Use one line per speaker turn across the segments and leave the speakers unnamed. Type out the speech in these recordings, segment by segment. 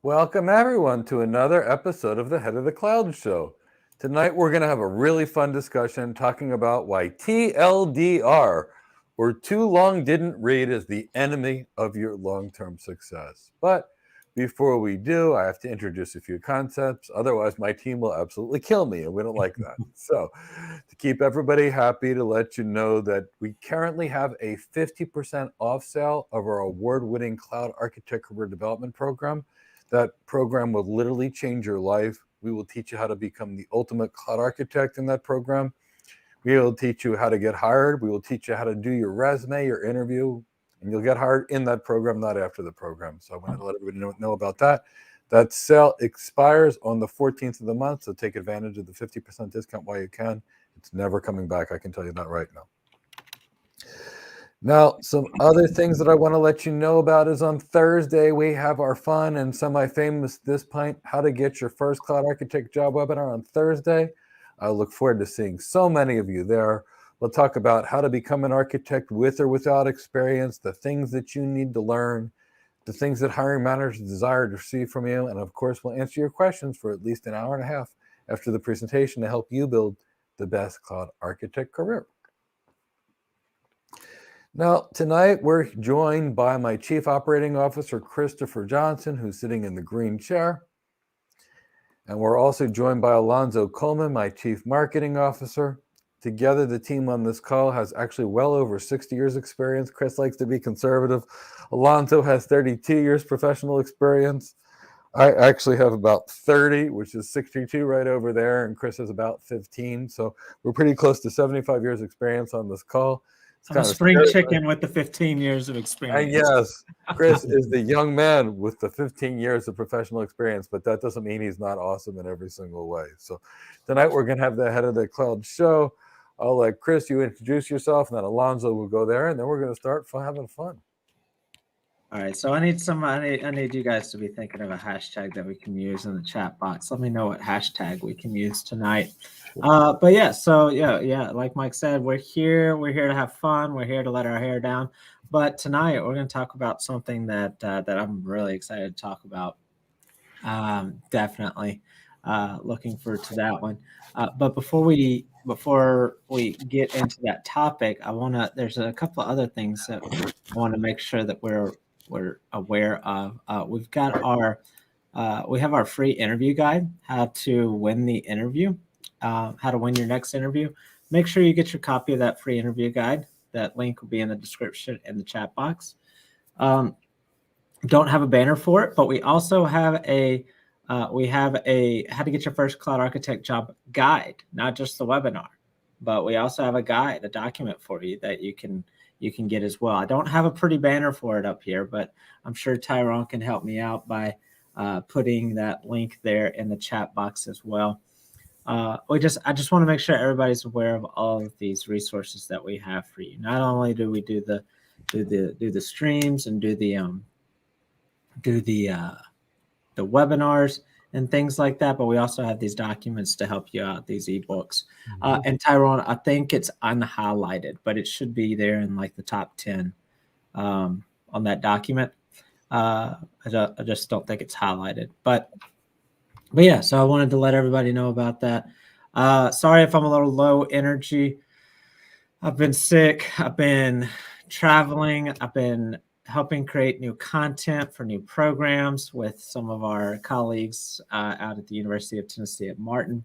Welcome, everyone, to another episode of the Head of the Cloud Show. Tonight, we're going to have a really fun discussion talking about why TLDR, or too long didn't read, is the enemy of your long-term success. But before we do, I have to introduce a few concepts. Otherwise, my team will absolutely kill me, and we don't like that. So, to keep everybody happy, to let you know that we currently have a 50% off sale of our award-winning Cloud Architect Career Development Program. That program will literally change your life. We will teach you how to become the ultimate cloud architect in that program. We will teach you how to get hired. We will teach you how to do your resume, your interview, and you'll get hired in that program, not after the program. So I wanted to let everybody know about that. That sale expires on the 14th of the month, so take advantage of the 50% discount while you can. It's never coming back. I can tell you that right now. Now, some other things that I want to let you know about is on Thursday, we have our fun and semi-famous this point, how to get your first cloud architect job webinar on Thursday. I look forward to seeing so many of you there. We'll talk about how to become an architect with or without experience, the things that you need to learn, the things that hiring managers desire to see from you. And of course, we'll answer your questions for at least an hour and a half after the presentation to help you build the best cloud architect career. Now, tonight we're joined by my Chief Operating Officer, Christopher Johnson, who's sitting in the green chair. And we're also joined by Alonzo Coleman, my Chief Marketing Officer. Together, the team on this call has actually well over 60 years experience. Chris likes to be conservative. Alonzo has 32 years professional experience. I actually have about 30, which is 62 right over there, and Chris has about 15. So we're pretty close to 75 years experience on this call.
I'm a spring chicken with the 15 years of experience.
Yes, Chris is the young man with the 15 years of professional experience, but that doesn't mean he's not awesome in every single way. So tonight we're going to have the Head of the Cloud show. I'll let Chris, you introduce yourself, and then Alonzo will go there, and then we're going to start having fun.
All right, so I need you guys to be thinking of a hashtag that we can use in the chat box. Let me know what hashtag we can use tonight. But yeah, so yeah, like Mike said, we're here to have fun. We're here to let our hair down. But tonight we're going to talk about something that I'm really excited to talk about. Definitely looking forward to that one. But before we get into that topic, there's a couple of other things that I want to make sure that we're aware of. We have our free interview guide, how to win the interview, how to win your next interview. Make sure you get your copy of that free interview guide. That link will be in the description in the chat box. Don't have a banner for it, but we also have a how to get your first cloud architect job guide, not just the webinar, but we also have a guide, a document for you that you can get as well. I don't have a pretty banner for it up here, but I'm sure Tyrone can help me out by putting that link there in the chat box as well. I just want to make sure everybody's aware of all of these resources that we have for you. Not only do we do the streams and do the webinars and things like that, but we also have these documents to help you out, these ebooks. And Tyrone, I think it's unhighlighted, but it should be there in like the top 10 on that document. I just don't think it's highlighted, but yeah, so I wanted to let everybody know about that. Sorry if I'm a little low energy. I've been sick. I've been traveling. I've been helping create new content for new programs with some of our colleagues out at the University of Tennessee at Martin.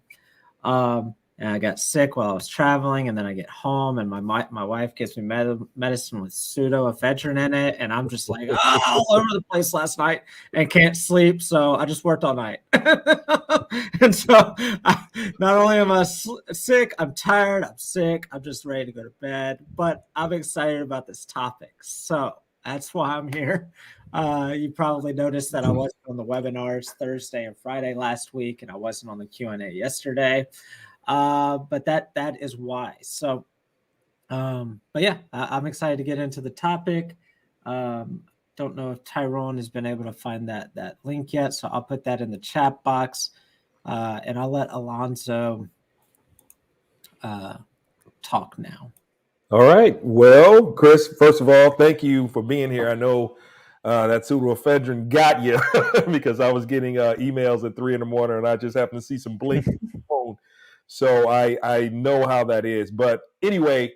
And I got sick while I was traveling, and then I get home, and my wife gives me medicine with pseudoephedrine in it, and I'm just like all over the place last night and can't sleep, so I just worked all night. And so not only am I sick, I'm tired, I'm sick, I'm just ready to go to bed, but I'm excited about this topic, so that's why I'm here. You probably noticed that I wasn't on the webinars Thursday and Friday last week, and I wasn't on the Q&A yesterday. But that is why. So, but yeah, I'm excited to get into the topic. Don't know if Tyrone has been able to find that link yet, so I'll put that in the chat box, and I'll let Alonzo talk now.
All right. Well, Chris, first of all, thank you for being here. I know that pseudoephedrine got you because I was getting emails at 3 a.m. and I just happened to see some blinking on the phone. So I know how that is. But anyway,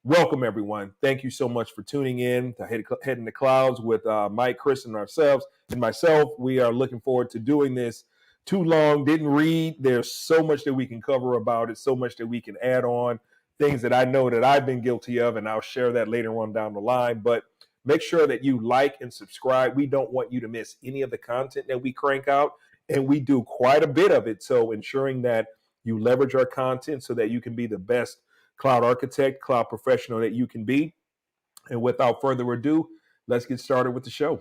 welcome everyone. Thank you so much for tuning in to Head in the Clouds with Mike, Chris, and myself. We are looking forward to doing this. Too long, didn't read. There's so much that we can cover about it, so much that we can add on, things that I know that I've been guilty of, and I'll share that later on down the line. But make sure that you like and subscribe. We don't want you to miss any of the content that we crank out, and we do quite a bit of it. So ensuring that you leverage our content so that you can be the best cloud architect, cloud professional that you can be. And without further ado, let's get started with the show.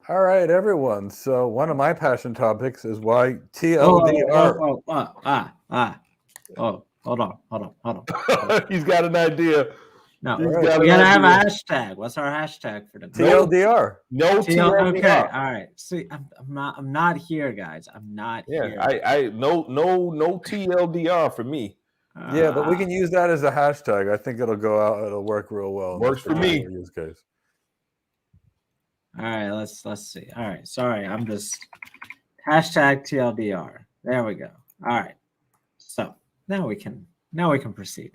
All right, everyone. So one of my passion topics is why TLDR.
Hold on.
He's got an idea.
No,
He's
we gotta have a hashtag. What's our hashtag for the
TLDR?
No TLDR.
Okay, all right. See, I'm not here, guys. I'm not here.
I no TLDR for me.
Yeah, but we can use that as a hashtag. I think it'll go out. It'll work real well.
Works for me.
Use case.
All right, let's see. All right, sorry, I'm just hashtag TLDR. There we go. All right, so now we can proceed.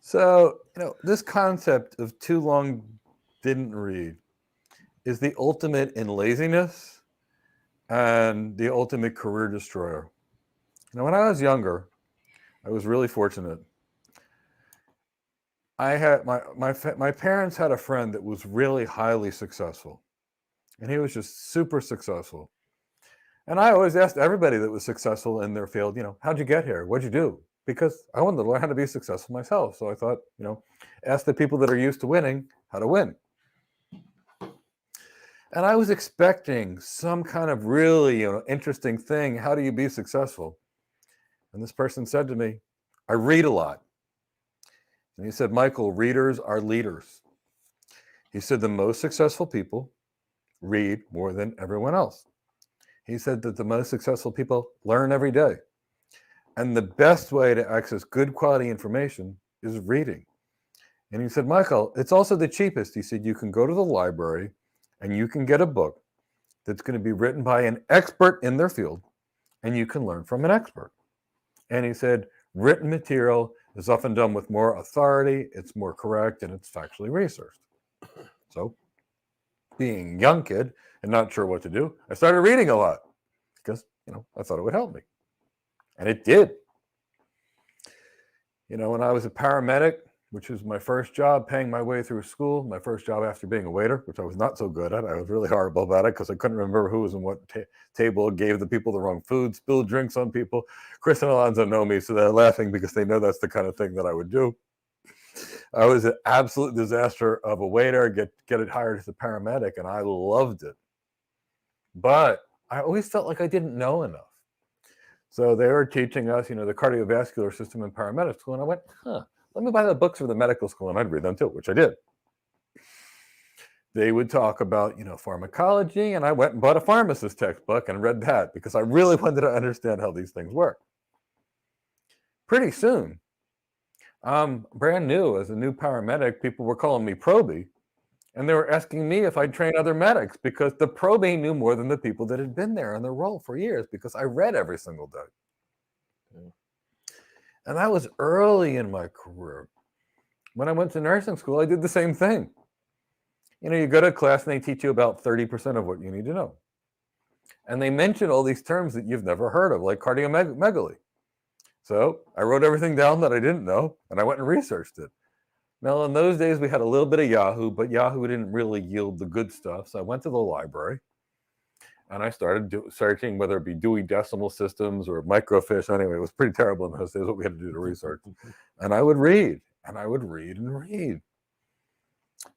So this concept of too long didn't read is the ultimate in laziness and the ultimate career destroyer. When I was younger, I was really fortunate. I had my parents had a friend that was really highly successful, and he was just super successful. And I always asked everybody that was successful in their field, how'd you get here? What'd you do? Because I wanted to learn how to be successful myself. So I thought, ask the people that are used to winning how to win. And I was expecting some kind of really, interesting thing. How do you be successful? And this person said to me, I read a lot. And he said, Michael, readers are leaders. He said the most successful people read more than everyone else. He said that the most successful people learn every day. And the best way to access good quality information is reading. And he said, Michael, it's also the cheapest. He said, you can go to the library and you can get a book that's going to be written by an expert in their field, and you can learn from an expert. And he said, written material is often done with more authority, it's more correct, and it's factually researched. So, being a young kid and not sure what to do, I started reading a lot because, I thought it would help me. And it did. When I was a paramedic, which was my first job, paying my way through school, my first job after being a waiter, which I was not so good at. I was really horrible about it because I couldn't remember who was in what table, gave the people the wrong food, spilled drinks on people. Chris and Alonzo know me, so they're laughing because they know that's the kind of thing that I would do. I was an absolute disaster of a waiter, get it hired as a paramedic, and I loved it. But I always felt like I didn't know enough. So they were teaching us, the cardiovascular system in paramedic school, and I went, let me buy the books for the medical school, and I'd read them too, which I did. They would talk about, pharmacology, and I went and bought a pharmacist textbook and read that because I really wanted to understand how these things work. Pretty soon, brand new as a new paramedic, people were calling me Proby, and they were asking me if I'd train other medics because the Proby knew more than the people that had been there in their role for years because I read every single day. And that was early in my career. When I went to nursing school, I did the same thing. You go to class and they teach you about 30% of what you need to know. And they mention all these terms that you've never heard of, like cardiomegaly. So I wrote everything down that I didn't know, and I went and researched it. Now, in those days, we had a little bit of Yahoo, but Yahoo didn't really yield the good stuff. So I went to the library, and I started searching, whether it be Dewey Decimal Systems or microfiche. Anyway, it was pretty terrible in those days what we had to do to research. And I would read, and I would read and read.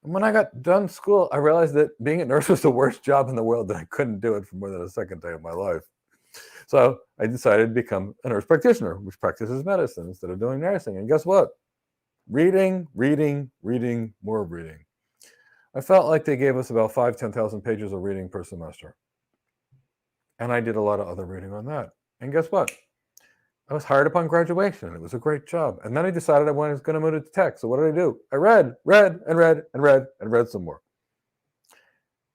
And when I got done school, I realized that being a nurse was the worst job in the world, that I couldn't do it for more than a second day of my life. So I decided to become a nurse practitioner, which practices medicine instead of doing nursing. And guess what? Reading, more reading. I felt like they gave us about 10,000 pages of reading per semester. And I did a lot of other reading on that. And guess what? I was hired upon graduation, and it was a great job. And then I decided I was going to move to tech. So what did I do? I read some more.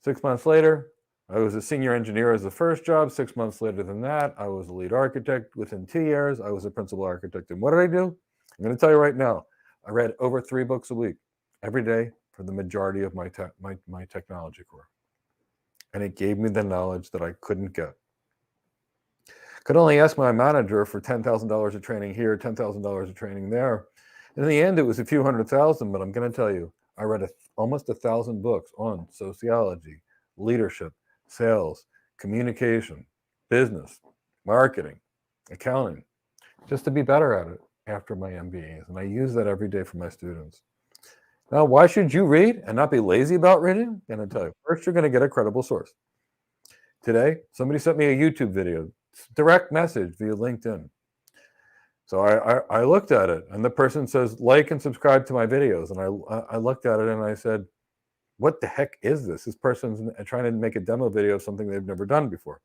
6 months later, I was a senior engineer as the first job. 6 months later than that, I was a lead architect. Within 2 years, I was a principal architect. And what did I do? I'm going to tell you right now. I read over 3 books a week, every day, for the majority of my technology career. And it gave me the knowledge that I couldn't get. Could only ask my manager for $10,000 of training here, $10,000 of training there. And in the end, it was a few $100,000, but I'm going to tell you, I read almost 1,000 books on sociology, leadership, sales, communication, business, marketing, accounting, just to be better at it after my MBAs. And I use that every day for my students. Now, why should you read and not be lazy about reading? I'm going to tell you. First, you're going to get a credible source. Today, somebody sent me a YouTube video, direct message via LinkedIn. So I looked at it, and the person says, like and subscribe to my videos. And I looked at it and I said, what the heck is this? This person's trying to make a demo video of something they've never done before.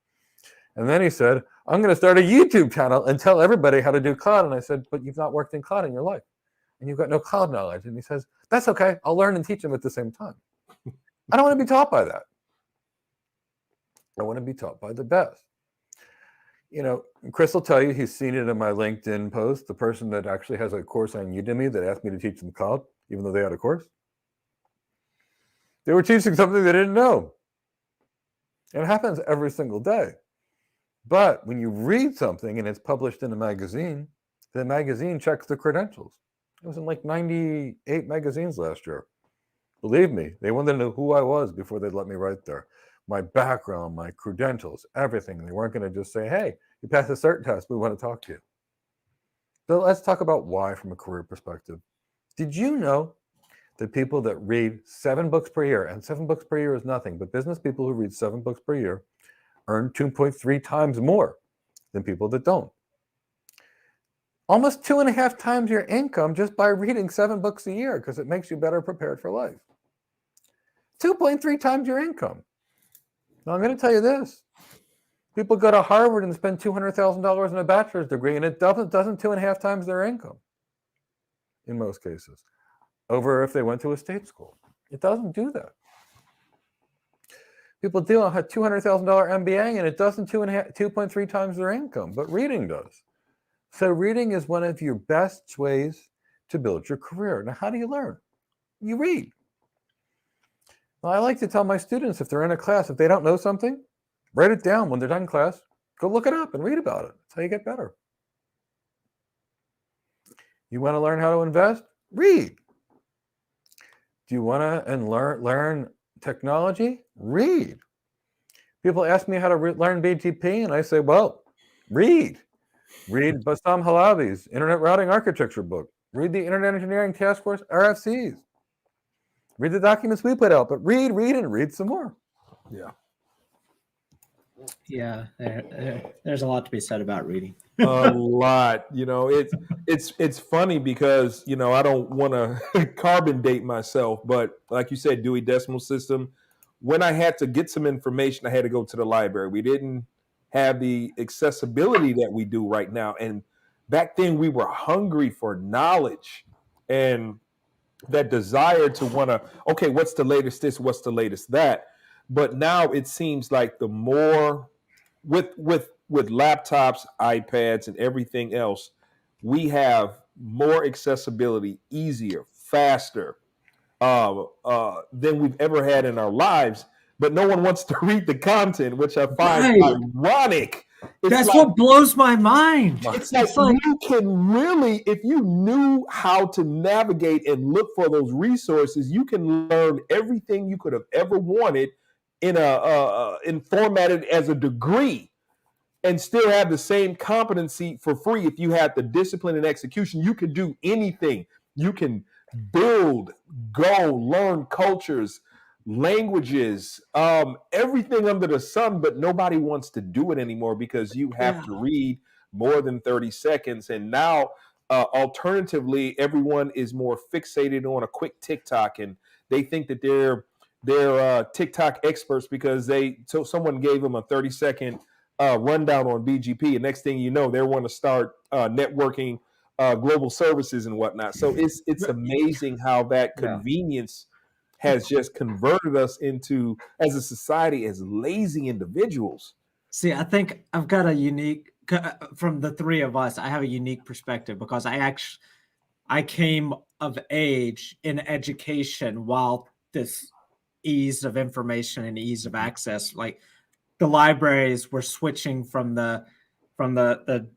And then he said, I'm going to start a YouTube channel and tell everybody how to do cloud. And I said, but you've not worked in cloud in your life, and you've got no cloud knowledge. And he says, that's okay. I'll learn and teach them at the same time. I don't want to be taught by that. I want to be taught by the best. You know, Chris will tell you, he's seen it in my LinkedIn post, the person that actually has a course on Udemy that asked me to teach them cloud, even though they had a course. They were teaching something they didn't know. And it happens every single day. But when you read something and it's published in a magazine, the magazine checks the credentials. It was in like 98 magazines last year. Believe me, they wanted to know who I was before they'd let me write there. My background, my credentials, everything. They weren't going to just say, hey, you passed a cert test, we want to talk to you. So let's talk about why from a career perspective. Did you know that people that read 7 books per year, and 7 books per year is nothing, but business people who read 7 books per year earn 2.3 times more than people that don't? Almost 2.5 times your income just by reading 7 books a year, because it makes you better prepared for life. 2.3 times your income. Now, I'm going to tell you this. People go to Harvard and spend $200,000 in a bachelor's degree, and it doesn't 2.5 times their income in most cases, over if they went to a state school. It doesn't do that. People do a $200,000 MBA, and it doesn't 2.3 times their income, but reading does. So reading is one of your best ways to build your career. Now, how do you learn? You read. Well, I like to tell my students, if they're in a class, if they don't know something, write it down when they're done class. Go look it up and read about it. That's how you get better. You want to learn how to invest? Read. Do you want to learn technology? Read. People ask me how to learn BGP, and I say, well, read. Read Bassam Halabi's Internet Routing Architecture book. Read the Internet Engineering Task Force RFCs. Read the documents we put out, but read, and read some more.
Yeah.
Yeah, there's a lot to be said about reading.
A lot. You know, it's funny because, you know, I don't want to carbon date myself, but like you said, Dewey Decimal System, when I had to get some information, I had to go to the library. We didn't have the accessibility that we do right now. And back then we were hungry for knowledge and that desire to want to, okay, what's the latest this, what's the latest that? But now it seems like the more with laptops, iPads, and everything else, we have more accessibility, easier, faster than we've ever had in our lives. But no one wants to read the content, which I find ironic.
That's like, what blows my mind.
It's like you can really, if you knew how to navigate and look for those resources, you can learn everything you could have ever wanted in formatted as a degree, and still have the same competency for free. If you had the discipline and execution, you can do anything. You can build, go, learn cultures, languages, everything under the sun, but nobody wants to do it anymore because you have to read more than 30 seconds. And now, alternatively, everyone is more fixated on a quick TikTok, and they think that they're TikTok experts because someone gave them a 30-second rundown on BGP, and next thing you know, they want to start networking global services and whatnot. So it's amazing how that convenience has just converted us into, as a society, as lazy individuals.
See, I think I've got a unique, from the three of us, I have a unique perspective because I came of age in education while this ease of information and ease of access, like the libraries were switching from the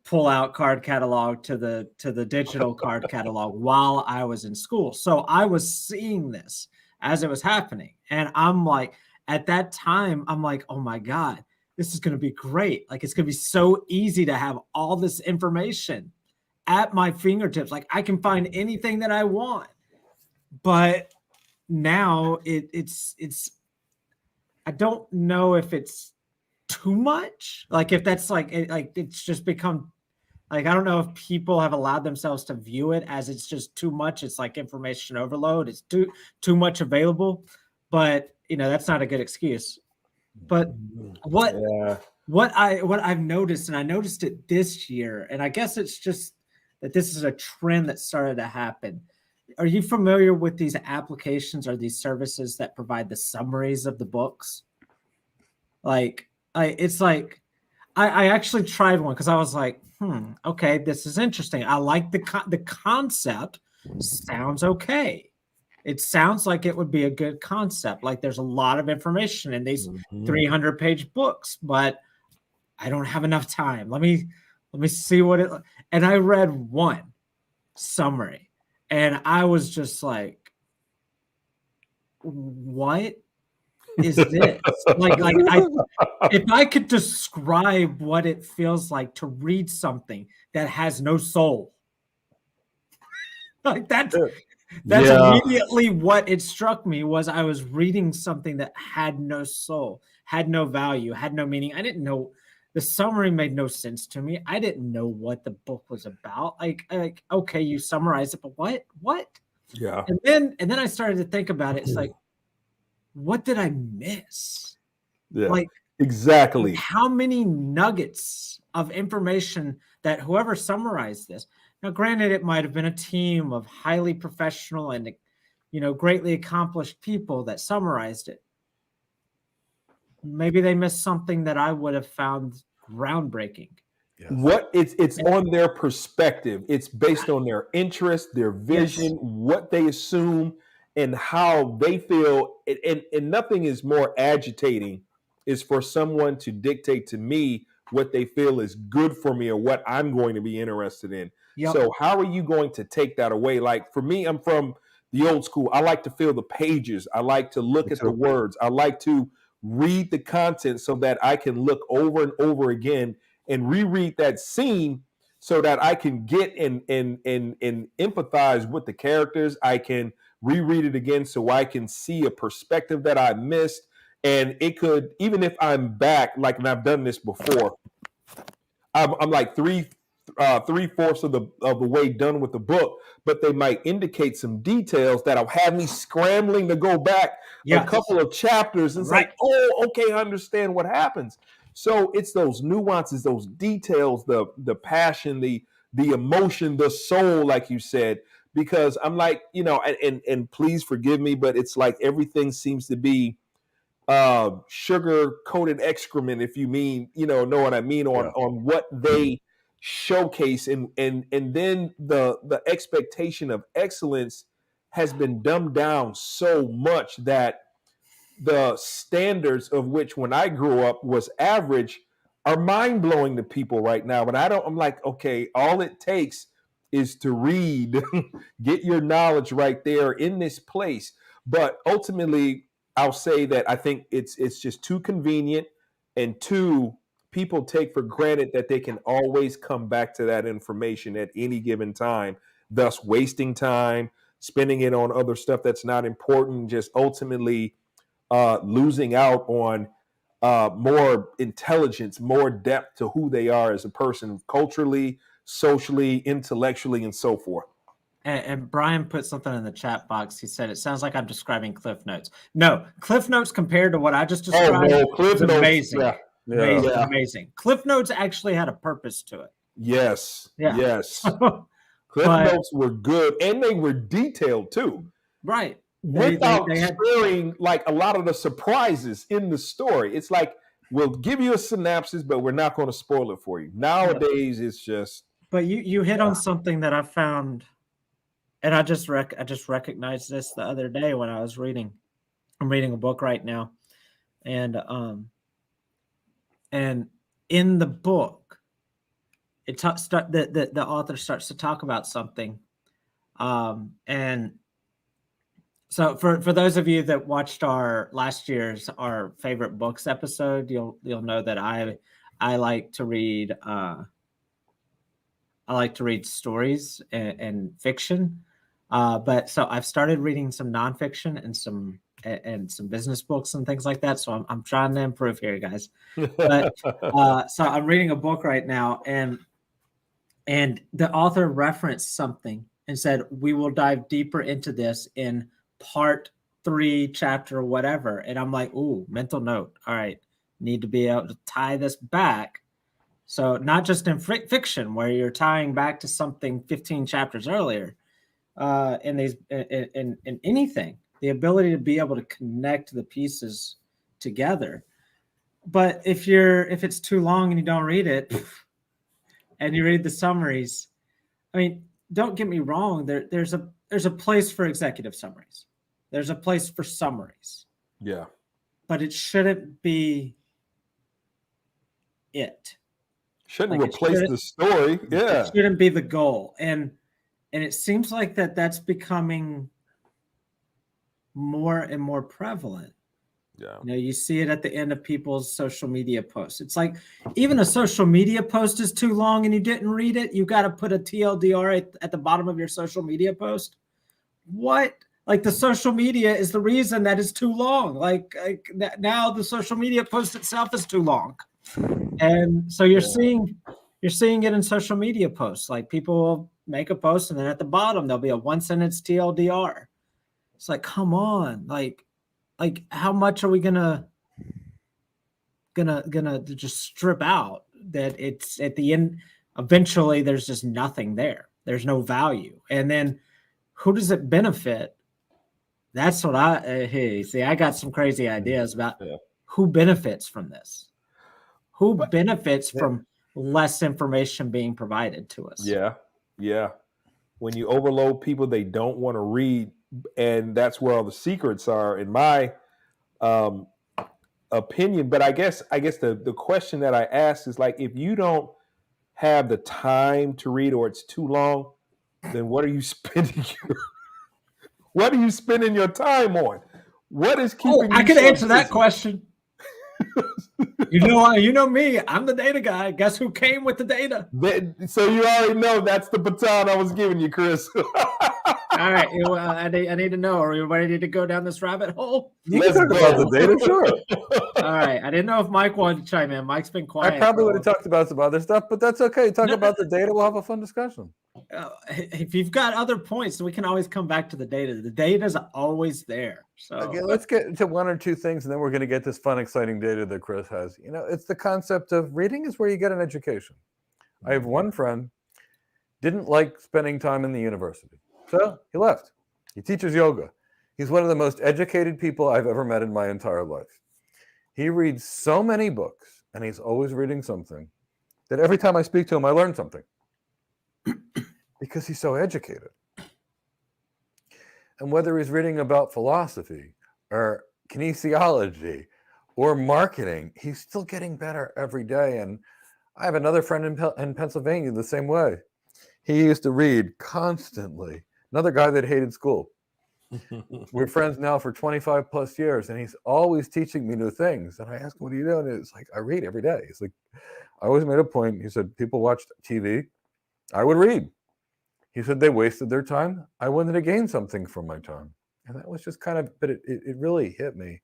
pull out card catalog to the digital card catalog while I was in school. So I was seeing this as it was happening. And I'm like, at that time, I'm like, oh my God, this is going to be great. Like, it's going to be so easy to have all this information at my fingertips. Like, I can find anything that I want. But now it's I don't know if it's too much. Like, if that's like it's just become like, I don't know if people have allowed themselves to view it as it's just too much. It's like information overload. It's too much available. But that's not a good excuse. But what I've noticed, and I noticed it this year, and I guess it's just that this is a trend that started to happen. Are you familiar with these applications or these services that provide the summaries of the books? Like, it's like, I actually tried one because I was like, okay, this is interesting. I like the concept. Sounds okay. It sounds like it would be a good concept. Like, there's a lot of information in these 300-page books, but I don't have enough time. Let me see what it. And I read one summary, and I was just like, "What is this?" If I could describe what it feels like to read something that has no soul, like that's immediately what it struck me. Was I was reading something that had no soul, had no value, had no meaning. I didn't know. The summary made no sense to me. I didn't know what the book was about. Like okay, you summarized it, but what?
Yeah.
And then I started to think about it. It's like, what did I miss?
Yeah.
Like,
exactly.
How many nuggets of information that whoever summarized this. Now, granted, it might have been a team of highly professional and greatly accomplished people that summarized it. Maybe they missed something that I would have found groundbreaking.
Yes. What it's on their perspective. It's based on their interest, their vision, what they assume, and how they feel. And nothing is more agitating is for someone to dictate to me what they feel is good for me or what I'm going to be interested in. Yep. So how are you going to take that away? Like, for me, I'm from the old school. I like to feel the pages. I like to look at the words. I like to read the content so that I can look over and over again and reread that scene so that I can get and empathize with the characters. I can reread it again so I can see a perspective that I missed. And it could, even if I'm back, like, and I've done this before, I'm like three-fourths of the way done with the book, but they might indicate some details that'll have me scrambling to go back a couple of chapters and say, oh, okay, I understand what happens. So it's those nuances, those details, the passion, the emotion, the soul, like you said, because I'm like, and please forgive me, but it's like everything seems to be sugar coated excrement, if you know what I mean, on what they showcase, and then the expectation of excellence has been dumbed down so much that the standards of which when I grew up was average are mind-blowing to people right now. But I'm like, okay, all it takes is to read, get your knowledge right there in this place. But ultimately, I'll say that I think it's just too convenient, and two, people take for granted that they can always come back to that information at any given time, thus wasting time, spending it on other stuff that's not important, just ultimately losing out on more intelligence, more depth to who they are as a person, culturally, socially, intellectually, and so forth.
And Brian put something in the chat box. He said, it sounds like I'm describing Cliff Notes. No, Cliff Notes compared to what I just described is amazing. Amazing,
Yeah.
amazing. Cliff Notes actually had a purpose to it.
Yes.
Yeah.
Yes. Cliff
But-
Notes were good, and they were detailed too.
Right.
Without
they had
sharing like a lot of the surprises in the story. It's like we'll give you a synopsis, but we're not going to spoil it for you. Nowadays, it's just.
But you hit on something that I found, and I just recognized this the other day when I was reading. I'm reading a book right now, and in the book, the author starts to talk about something, and so for those of you that watched our favorite books episode, you'll know that I like to read stories and fiction, but so I've started reading some nonfiction and some business books and things like that. So I'm trying to improve here, guys. But so I'm reading a book right now, and the author referenced something and said we will dive deeper into this in part 3, chapter whatever. And I'm like, ooh, mental note. All right, need to be able to tie this back. So not just in fiction where you're tying back to something 15 chapters earlier, in anything, the ability to be able to connect the pieces together. But if it's too long and you don't read it and you read the summaries, I mean, don't get me wrong. There's a place for executive summaries. There's a place for summaries.
Yeah.
But it shouldn't be it.
Shouldn't replace the story. Yeah.
It shouldn't be the goal. And it seems like that's becoming more and more prevalent.
Yeah.
You see it at the end of people's social media posts. It's like even a social media post is too long and you didn't read it, you got to put a TLDR at the bottom of your social media post. What? Like the social media is the reason that is too long. Like now the social media post itself is too long. And so you're seeing it in social media posts. Like people will make a post and then at the bottom there'll be a 1-sentence TLDR. It's like, come on, like how much are we gonna just strip out that it's at the end? Eventually, there's just nothing there. There's no value, and then who does it benefit? That's what I got some crazy ideas about who benefits from this. Who benefits from less information being provided to us?
Yeah, yeah. When you overload people, they don't want to read, and that's where all the secrets are, in my opinion. But I guess the question that I ask is like, if you don't have the time to read or it's too long, then what are you spending your time on? What is keeping?
I can answer that question. You know me. I'm the data guy. Guess who came with the data?
So you already know that's the baton I was giving you, Chris.
All right. Well, I need to know. Are we ready to go down this rabbit hole?
You can talk about the data, sure.
All right. I didn't know if Mike wanted to chime in. Mike's been quiet.
I probably would have talked about some other stuff, but that's okay. Talk about the data. We'll have a fun discussion.
If you've got other points, we can always come back to the data. The data is always there. So
okay, let's get to one or two things, and then we're going to get this fun, exciting data that Chris has. It's the concept of reading is where you get an education. I have one friend didn't like spending time in the university, so he left. He teaches yoga. He's one of the most educated people I've ever met in my entire life. He reads so many books, and he's always reading something, that every time I speak to him, I learn something. Because he's so educated. And whether he's reading about philosophy or kinesiology or marketing, he's still getting better every day. And I have another friend in Pennsylvania the same way. He used to read constantly. Another guy that hated school. We're friends now for 25 plus years, and he's always teaching me new things. And I ask him, what are you doing? And it's like, I read every day. He's like, I always made a point. He said, people watched TV. I would read. He said they wasted their time. I wanted to gain something from my time. And that was just kind of, but it really hit me.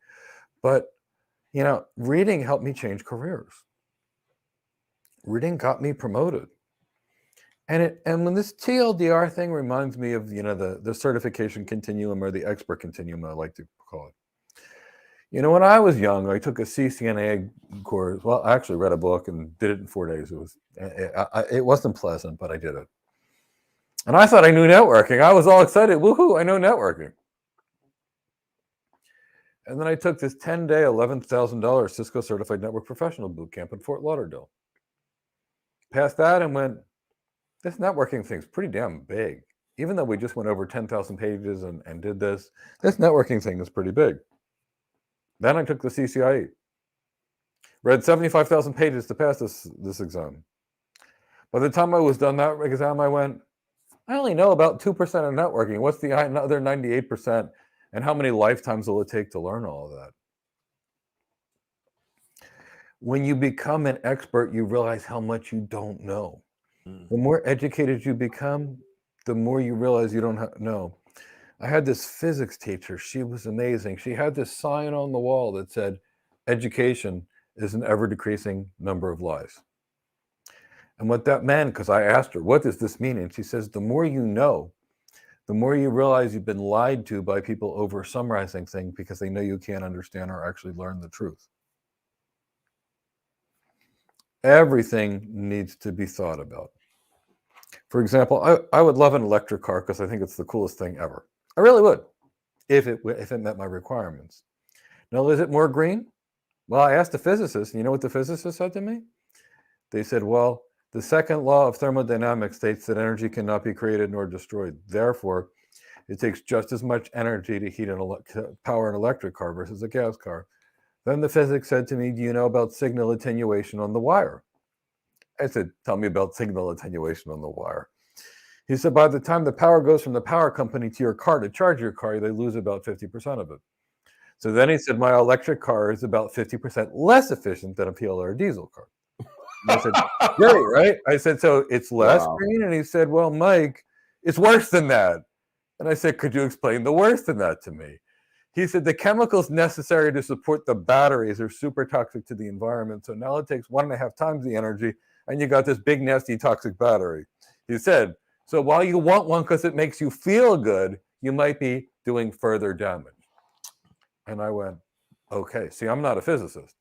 But, reading helped me change careers. Reading got me promoted. And when this TLDR thing reminds me of, the certification continuum or the expert continuum, I like to call When I was young, I took a CCNA course. Well, I actually read a book and did it in 4 days. It wasn't pleasant, but I did it. And I thought I knew networking. I was all excited. Woohoo, I know networking. And then I took this 10-day, $11,000 Cisco Certified Network Professional Bootcamp in Fort Lauderdale. Passed that and went, this networking thing's pretty damn big. Even though we just went over 10,000 pages and did this networking thing is pretty big. Then I took the CCIE. Read 75,000 pages to pass this exam. By the time I was done that exam, I went, I only know about 2% of networking. What's the other 98%? And how many lifetimes will it take to learn all of that? When you become an expert, you realize how much you don't know. The more educated you become, the more you realize you don't know. I had this physics teacher. She was amazing. She had this sign on the wall that said, education is an ever-decreasing number of lives. And what that meant, because I asked her, what does this mean? And she says, the more you know, the more you realize you've been lied to by people over summarizing things because they know you can't understand or actually learn the truth. Everything needs to be thought about. For example, I would love an electric car because I think it's the coolest thing ever. I really would, if it met my requirements. Now, is it more green? Well, I asked a physicist, and you know what the physicist said to me? They said, well, the second law of thermodynamics states that energy cannot be created nor destroyed. Therefore, it takes just as much energy to heat and power an electric car versus a gas car. Then the physicist said to me, do you know about signal attenuation on the wire? I said, tell me about signal attenuation on the wire. He said, by the time the power goes from the power company to your car to charge your car, they lose about 50% of it. So then he said, my electric car is about 50% less efficient than a Tldr diesel car. And I said, great, right? I said, so it's less green? And he said, well, Mike, it's worse than that. And I said, could you explain the worse than that to me? He said, the chemicals necessary to support the batteries are super toxic to the environment. So now it takes 1.5 times the energy, and you got this big, nasty, toxic battery. He said, so while you want one because it makes you feel good, you might be doing further damage. And I went, okay, see, I'm not a physicist.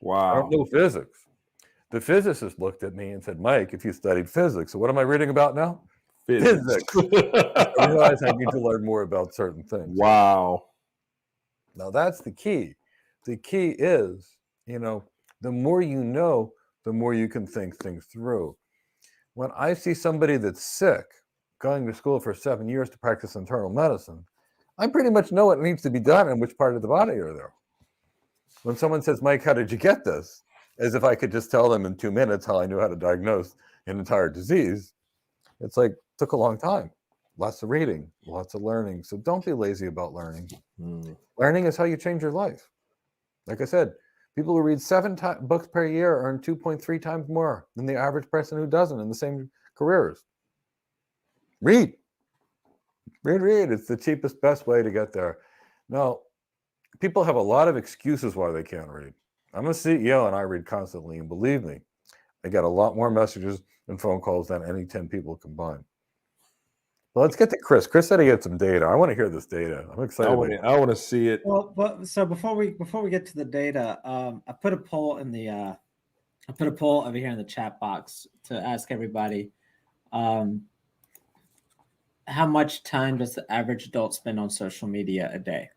Wow.
I don't know physics. The physicist looked at me and said, Mike, if you studied physics, so what am I reading about now? Physics. I realized I need to learn more about certain things.
Wow.
Now that's the key. The key is, the more you know, the more you can think things through. When I see somebody that's sick, going to school for 7 years to practice internal medicine, I pretty much know what needs to be done and which part of the body are there. When someone says, Mike, how did you get this? As if I could just tell them in 2 minutes how I knew how to diagnose an entire disease. It's like, took a long time. Lots of reading, lots of learning. So don't be lazy about learning. Learning is how you change your life. Like I said, people who read 7 books per year earn 2.3 times more than the average person who doesn't in the same careers. Read. Read. It's the cheapest, best way to get there. Now, people have a lot of excuses why they can't read. I'm a CEO and I read constantly, and believe me, I get a lot more messages and phone calls than any 10 people combined. Well, let's get to Chris. Chris said he had some data. I want to hear this data. I'm excited.
I want to see it.
Well, so before we get to the data, I put a poll in the I put a poll over here in the chat box to ask everybody, how much time does the average adult spend on social media a day?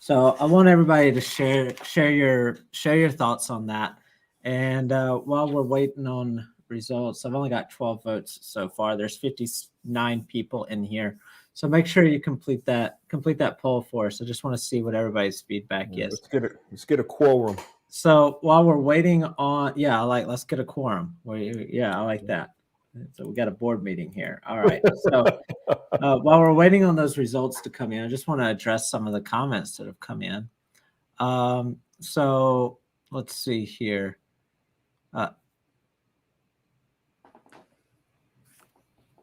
So I want everybody to share your thoughts on that. And while we're waiting on results, I've only got 12 votes so far. There's 59 people in here, so make sure you complete that poll for us. I just want to see what everybody's feedback is.
Let's get a quorum.
So while we're waiting on, let's get a quorum. I like that. So we got a board meeting here. All right. So while we're waiting on those results to come in, I just want to address some of the comments that have come in. So let's see here.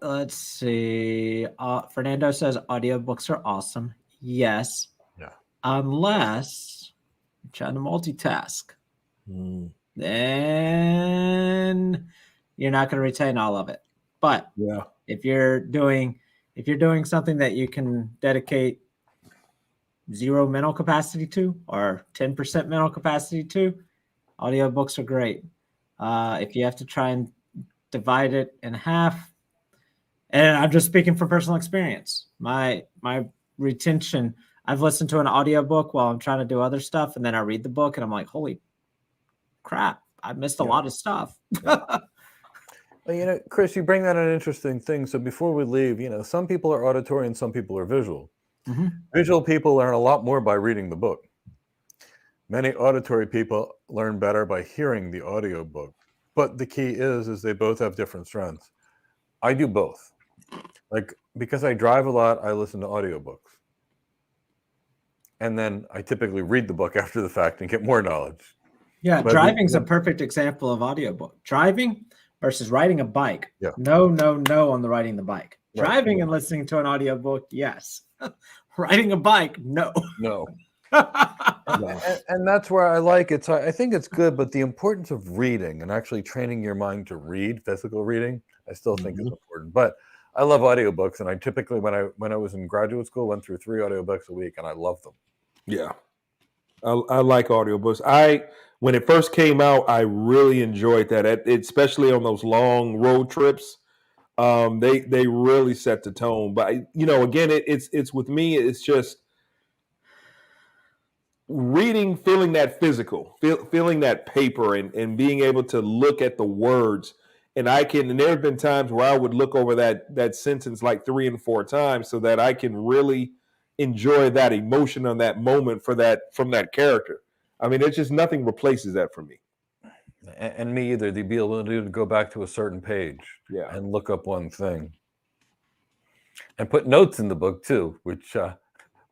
Let's see. Fernando says audiobooks are awesome. Yes.
Yeah.
Unless you're trying to multitask. Then you're not going to retain all of it. But if you're doing something that you can dedicate zero mental capacity to or 10% mental capacity to, audiobooks are great. If you have to try and divide it in half, and I'm just speaking from personal experience, my retention, I've listened to an audiobook while I'm trying to do other stuff, and then I read the book and I'm like, holy crap, I missed a lot of stuff.
Well, Chris, you bring that an interesting thing. So before we leave, some people are auditory and some people are visual.
Mm-hmm.
Visual people learn a lot more by reading the book. Many auditory people learn better by hearing the audiobook. But the key is they both have different strengths. I do both. Like, because I drive a lot, I listen to audiobooks. And then I typically read the book after the fact and get more knowledge.
Yeah, driving's a perfect example of audiobook. Driving versus riding a bike.
Yeah.
No on the riding the bike.
Right.
Driving and listening to an audiobook, yes. Riding a bike, no.
No. And that's where I like it. So I think it's good, but the importance of reading and actually training your mind to read, physical reading, I still think is important. But I love audiobooks, and I typically, when I was in graduate school, went through 3 audiobooks a week, and I love them. Yeah.
I like audiobooks. When it first came out, I really enjoyed that, especially on those long road trips. They really set the tone. But again, it's with me. It's just reading, feeling that physical, feeling that paper, and being able to look at the words. And there have been times where I would look over that sentence like 3 and 4 times so that I can really enjoy that emotion on that moment from that character. I mean, it's just nothing replaces that for me.
And me either. The ability to go back to a certain page and look up one thing. And put notes in the book too, which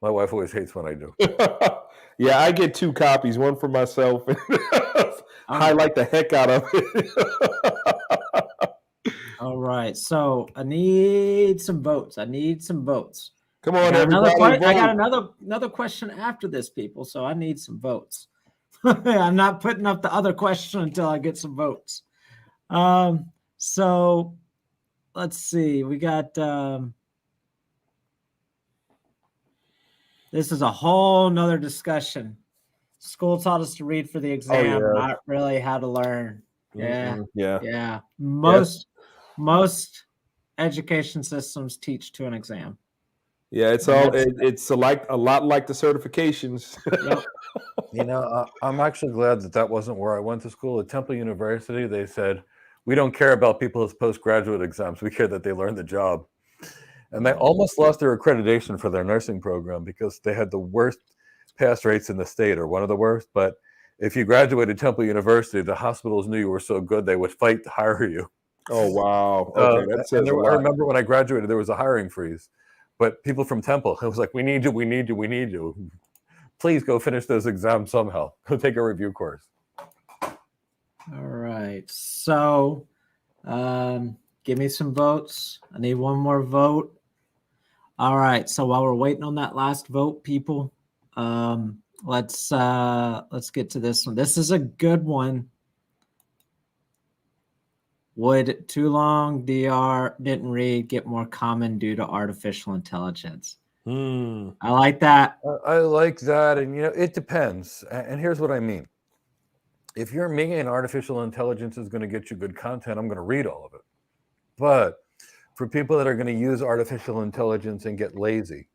my wife always hates when I do.
Yeah, I get 2 copies, one for myself and highlight the heck out of it.
All right. So I need some votes.
Come on,
everybody. I got another question after this, people. So I need some votes. I'm not putting up the other question until I get some votes. So let's see. We got this is a whole nother discussion. School taught us to read for the exam, not really how to learn. Yeah. Most education systems teach to an exam.
Yeah, it's a lot like the certifications.
Yep. I'm actually glad that wasn't where I went to school. At Temple University, they said, we don't care about people's postgraduate exams. We care that they learn the job. And they almost lost their accreditation for their nursing program because they had the worst pass rates in the state, or one of the worst. But if you graduated Temple University, the hospitals knew you were so good, they would fight to hire you.
Oh, wow. Okay, that says a lot.
I remember when I graduated, there was a hiring freeze. But people from Temple, it was like, we need you. Please go finish those exams somehow. Go take a review course.
All right. So give me some votes. I need one more vote. All right. So while we're waiting on that last vote, people, let's get to this one. This is a good one. Would too long DR didn't read get more common due to artificial intelligence? I like that.
I like that. And, it depends. And here's what I mean. If you're me and artificial intelligence is going to get you good content, I'm going to read all of it. But for people that are going to use artificial intelligence and get lazy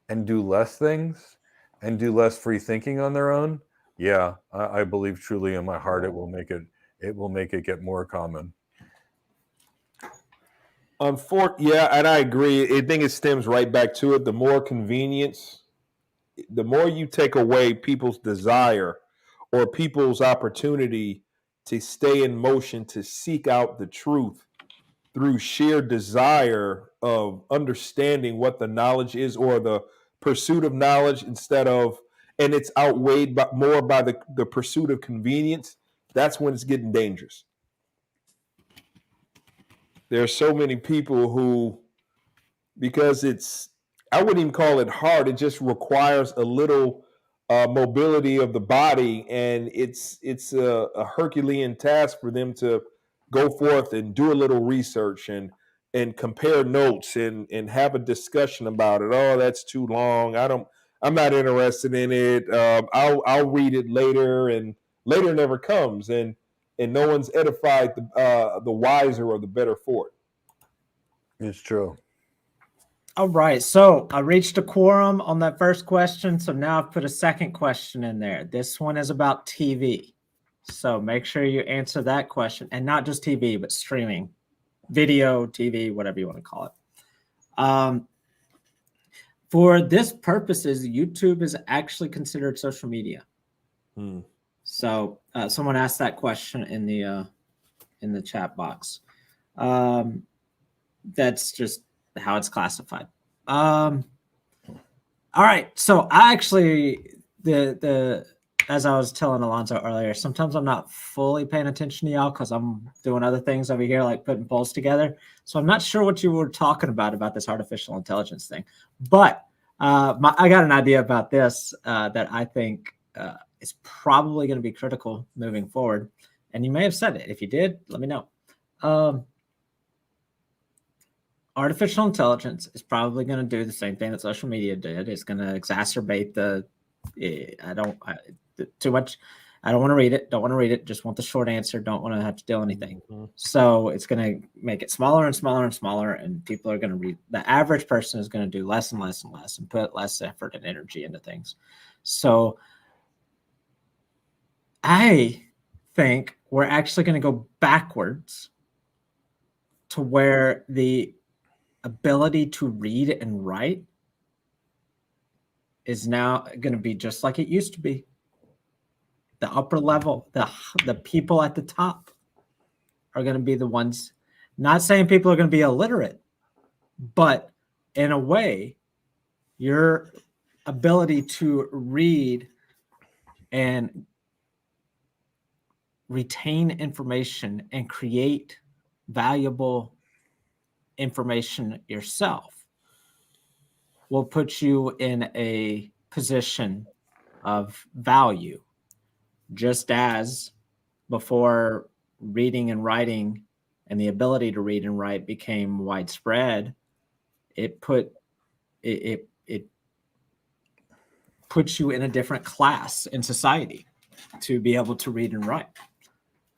and do less things and do less free thinking on their own, I believe truly in my heart it will make it get more common.
And I agree. I think it stems right back to it. The more convenience, the more you take away people's desire or people's opportunity to stay in motion, to seek out the truth through sheer desire of understanding what the knowledge is or the pursuit of knowledge and it's outweighed more by the pursuit of convenience. That's when it's getting dangerous. There are so many people who, because I wouldn't even call it hard, it just requires a little mobility of the body, and it's a Herculean task for them to go forth and do a little research and and compare notes and have a discussion about it. Oh, that's too long. I'm not interested in it. I'll read it later, and later never comes, and no one's edified the wiser or the better for it.
It's true.
All right. So I reached a quorum on that first question. So now I've put a second question in there. This one is about TV. So make sure you answer that question, and not just TV, but streaming, video, TV, whatever you want to call it. For this purposes, YouTube is actually considered social media. So someone asked that question in the chat box. That's just how it's classified. All right. So I actually as I was telling Alonzo earlier, sometimes I'm not fully paying attention to y'all because I'm doing other things over here, like putting polls together. So I'm not sure what you were talking about this artificial intelligence thing. But I got an idea about this that I think is probably going to be critical moving forward. And you may have said it. If you did, let me know. Artificial intelligence is probably going to do the same thing that social media did. It's going to exacerbate too much. I don't want to read it. Don't want to read it. Just want the short answer. Don't want to have to do anything. So it's going to make it smaller and smaller and smaller. And people are going to read. The average person is going to do less and less and less and put less effort and energy into things. So I think we're actually going to go backwards to where the ability to read and write is now going to be just like it used to be. The upper level, the people at the top are going to be the ones. Not saying people are going to be illiterate, but in a way, your ability to read and retain information and create valuable information yourself will put you in a position of value, just as before reading and writing and the ability to read and write became widespread, it puts you in a different class in society to be able to read and write.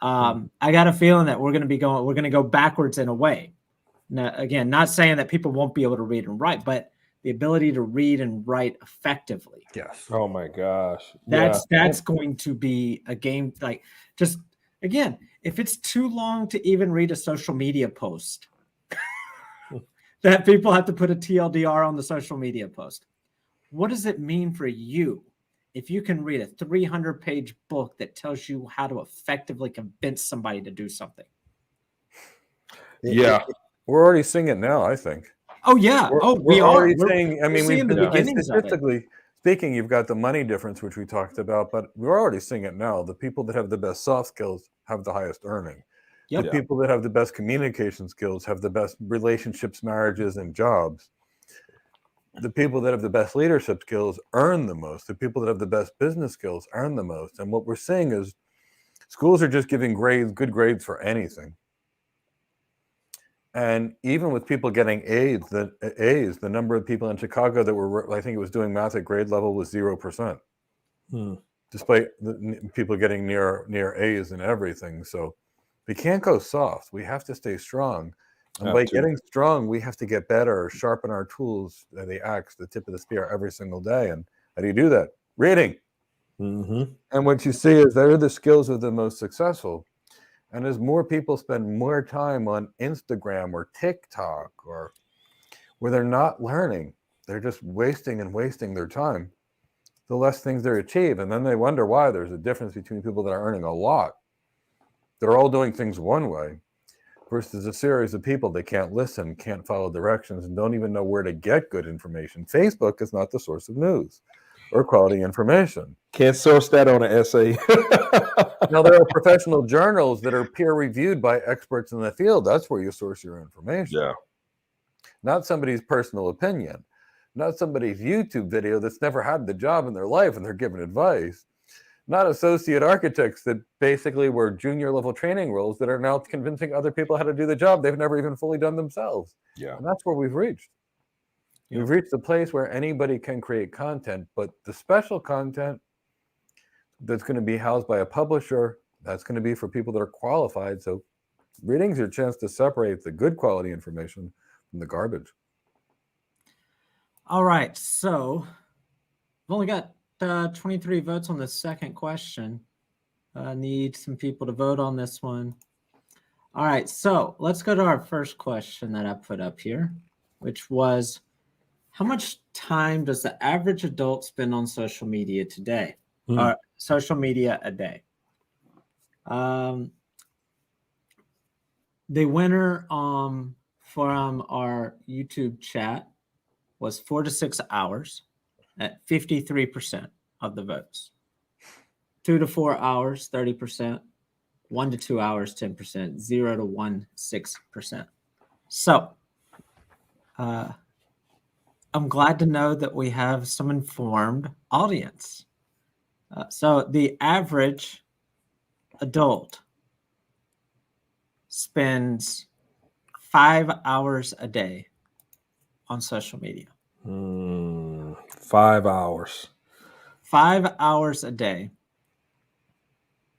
I got a feeling that we're going to go backwards in a way. Now, again, not saying that people won't be able to read and write, but the ability to read and write effectively.
Yes.
Oh my gosh.
That's going to be a game. Like, just again, if it's too long to even read a social media post, that people have to put a TLDR on the social media post. What does it mean for you if you can read a 300-page book that tells you how to effectively convince somebody to do something?
Yeah.
We're already seeing it now, I think.
Oh, yeah.
We're already seeing, I mean,
seeing the beginnings of it.
statistically speaking, you've got the money difference, which we talked about, but we're already seeing it now. The people that have the best soft skills have the highest earning.
Yep.
The people that have the best communication skills have the best relationships, marriages, and jobs. The people that have the best leadership skills earn the most. The people that have the best business skills earn the most. And what we're seeing is schools are just giving good grades for anything. And even with people getting A's, the number of people in Chicago that were, I think it was doing math at grade level was 0%, despite the people getting near A's and everything. So we can't go soft. We have to stay strong. And by getting strong, we have to get better, sharpen our tools, the axe, the tip of the spear every single day. And how do you do that? Reading. And what you see is they're the skills of the most successful. And as more people spend more time on Instagram or TikTok or where they're not learning, they're just wasting their time, the less things they achieve. And then they wonder why there's a difference between people that are earning a lot, that are all doing things one way, versus a series of people that can't listen, can't follow directions, and don't even know where to get good information. Facebook is not the source of news or quality information.
Can't source that on an essay.
Now, there are professional journals that are peer-reviewed by experts in the field. That's where you source your information.
Yeah.
Not somebody's personal opinion. Not somebody's YouTube video that's never had the job in their life and they're giving advice. not associate architects that basically were junior level training roles that are now convincing other people how to do the job they've never even fully done themselves.
Yeah.
And that's where we've reached.
Yeah.
We've reached a place where anybody can create content, but the special content that's going to be housed by a publisher, that's going to be for people that are qualified. So reading's your chance to separate the good quality information from the garbage.
All right, so I've only got 23 votes on the second question. I need some people to vote on this one. All right, so let's go to our first question that I put up here, which was, how much time does the average adult spend on social media today? Or social media a day? The winner from our YouTube chat was 4 to 6 hours at 53% of the votes. 2 to 4 hours, 30%. 1 to 2 hours, 10%. 0 to 1, 6%. So I'm glad to know that we have some informed audience. So the average adult spends 5 hours a day on social media.
5 hours.
5 hours a day.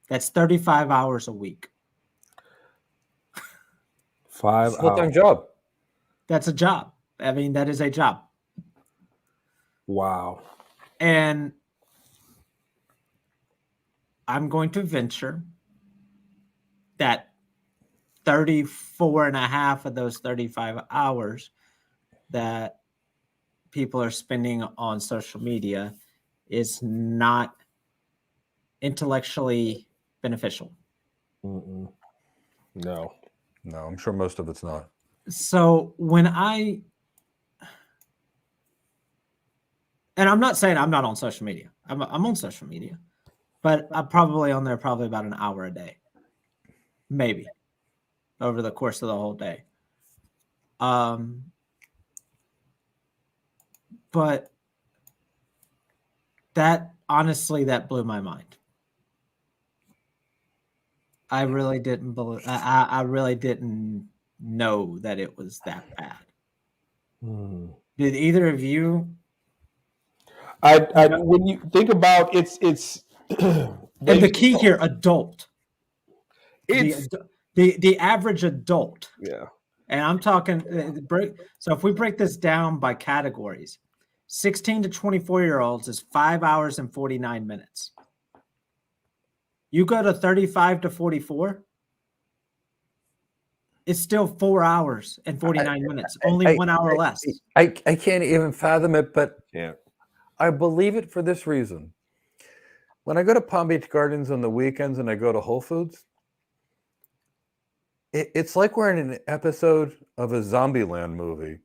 That's 35 hours a week.
5 hours.
Full-time job.
That's a job. I mean, that is a job.
Wow.
And I'm going to venture that 34 and a half of those 35 hours that people are spending on social media is not intellectually beneficial.
No.
No, I'm sure most of it's not.
So when and I'm not saying I'm not on social media. I'm on social media, but I'm probably on there probably about an hour a day, maybe over the course of the whole day. But that honestly, that blew my mind. I really didn't believe. I really didn't know that it was that bad. Did either of you?
When you think about it's
And the key here, adult.
It's
the average adult.
yeah.
And I'm talking so if we break this down by categories, 16 to 24-year-olds is 5 hours and 49 minutes. You go to 35 to 44, it's still 4 hours and 49 minutes, only 1 hour less.
I can't even fathom it, but
Yeah.
I believe it for this reason. When I go to Palm Beach Gardens on the weekends and I go to Whole Foods, it's like we're in an episode of a Zombieland movie,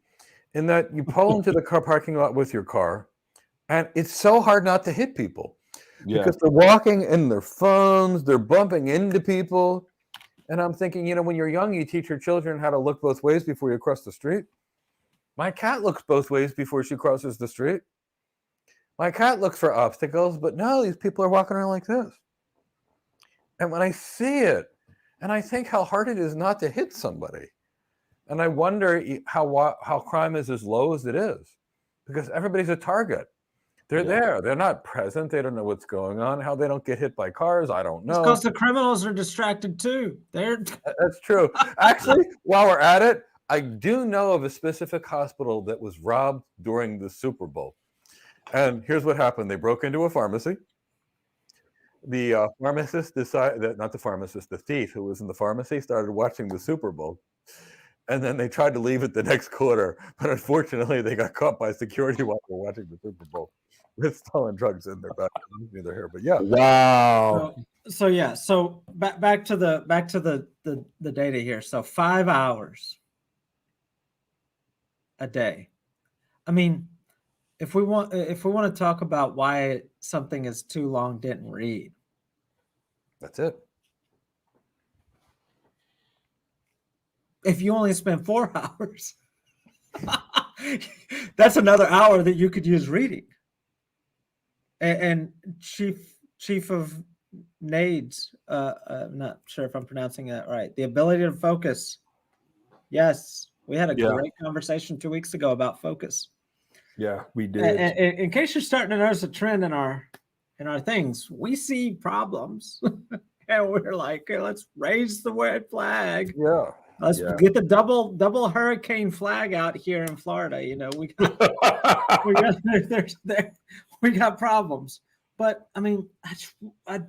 in that you pull into the car parking lot with your car, and it's so hard not to hit people because they're walking in their phones, they're bumping into people. And I'm thinking, when you're young, you teach your children how to look both ways before you cross the street. My cat looks both ways before she crosses the street. My cat looks for obstacles, but no, these people are walking around like this. And when I see it, and I think how hard it is not to hit somebody, and I wonder how crime is as low as it is, because everybody's a target. They're there. They're not present. They don't know what's going on. How they don't get hit by cars, I don't know.
It's because the criminals are distracted too.
That's true. Actually, while we're at it, I do know of a specific hospital that was robbed during the Super Bowl. And here's what happened. They broke into a pharmacy. The pharmacist decided that, not the pharmacist, the thief who was in the pharmacy started watching the Super Bowl. And then they tried to leave it the next quarter. But unfortunately, they got caught by security while they were watching the Super Bowl with stolen drugs in their back. Neither here, but yeah.
Wow.
So back to the data here. So 5 hours a day. I mean, if we want to talk about why something is too long, didn't read.
That's it.
If you only spend 4 hours, that's another hour that you could use reading. And Chief Chief of NAIDS. I'm not sure if I'm pronouncing that right. The ability to focus. Yes, we had a
Yeah.
great conversation 2 weeks ago about focus.
Yeah, we did.
In case you're starting to notice a trend in our things, we see problems, and we're like, okay, let's raise the red flag.
Yeah.
Let's get the double hurricane flag out here in Florida. You know, we got problems. But I mean, I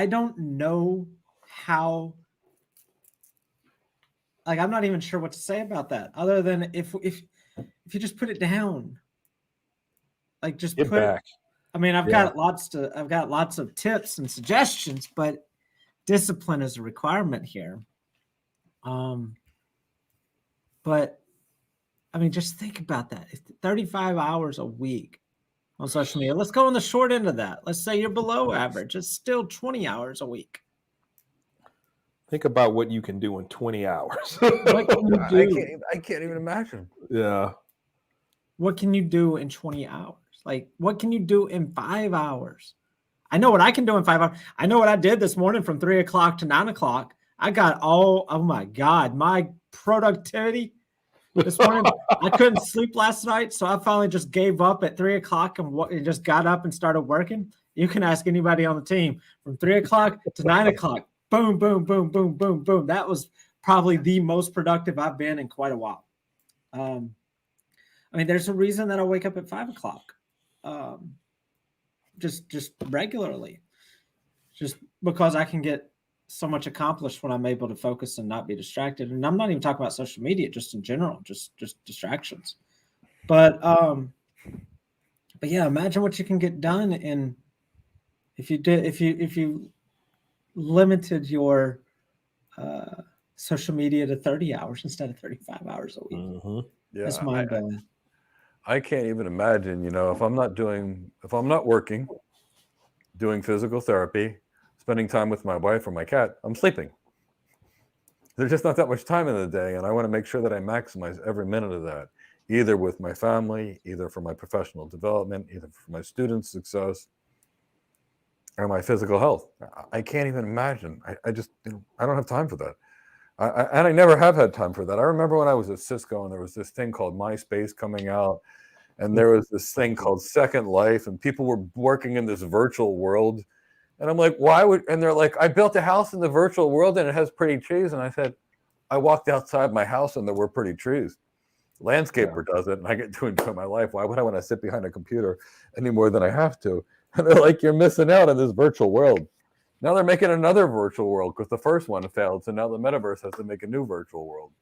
don't know how. Like, I'm not even sure what to say about that, other than if you just put it down, like just
Get
put.
back.
I mean, I've got lots of tips and suggestions, but discipline is a requirement here. But I mean, just think about that. It's 35 hours a week on social media. Let's go on the short end of that. Let's say you're below average. It's still 20 hours a week.
Think about what you can do in 20 hours.
What can you do?
I can't even imagine.
Yeah.
What can you do in 20 hours? Like, what can you do in 5 hours? I know what I can do in 5 hours. I know what I did this morning from 3 o'clock to 9 o'clock. I got oh my God, my productivity this morning. I couldn't sleep last night, so I finally just gave up at 3 o'clock and just got up and started working. You can ask anybody on the team from 3 o'clock to 9 o'clock. Boom, boom, boom, boom, boom, boom. That was probably the most productive I've been in quite a while. I mean, there's a reason that I wake up at 5 o'clock, just regularly, just because I can get so much accomplished when I'm able to focus and not be distracted. And I'm not even talking about social media, just in general, just distractions. But yeah, imagine what you can get done if you limited your social media to 30 hours instead of 35 hours a week.
Mm-hmm.
Yeah,
That's mind blowing.
I can't even imagine, if I'm not working, doing physical therapy, spending time with my wife or my cat, I'm sleeping. There's just not that much time in the day, and I want to make sure that I maximize every minute of that, either with my family, either for my professional development, either for my students' success, or my physical health. I can't even imagine. I just, I don't have time for that. And I never have had time for that. I remember when I was at Cisco and there was this thing called MySpace coming out, and there was this thing called Second Life, and people were working in this virtual world. And I'm like, and they're like, I built a house in the virtual world and it has pretty trees. And I said, I walked outside my house and there were pretty trees. Landscaper does it, and I get to enjoy my life. Why would I want to sit behind a computer any more than I have to? And they're like, you're missing out on this virtual world. Now they're making another virtual world because the first one failed. So now the metaverse has to make a new virtual world.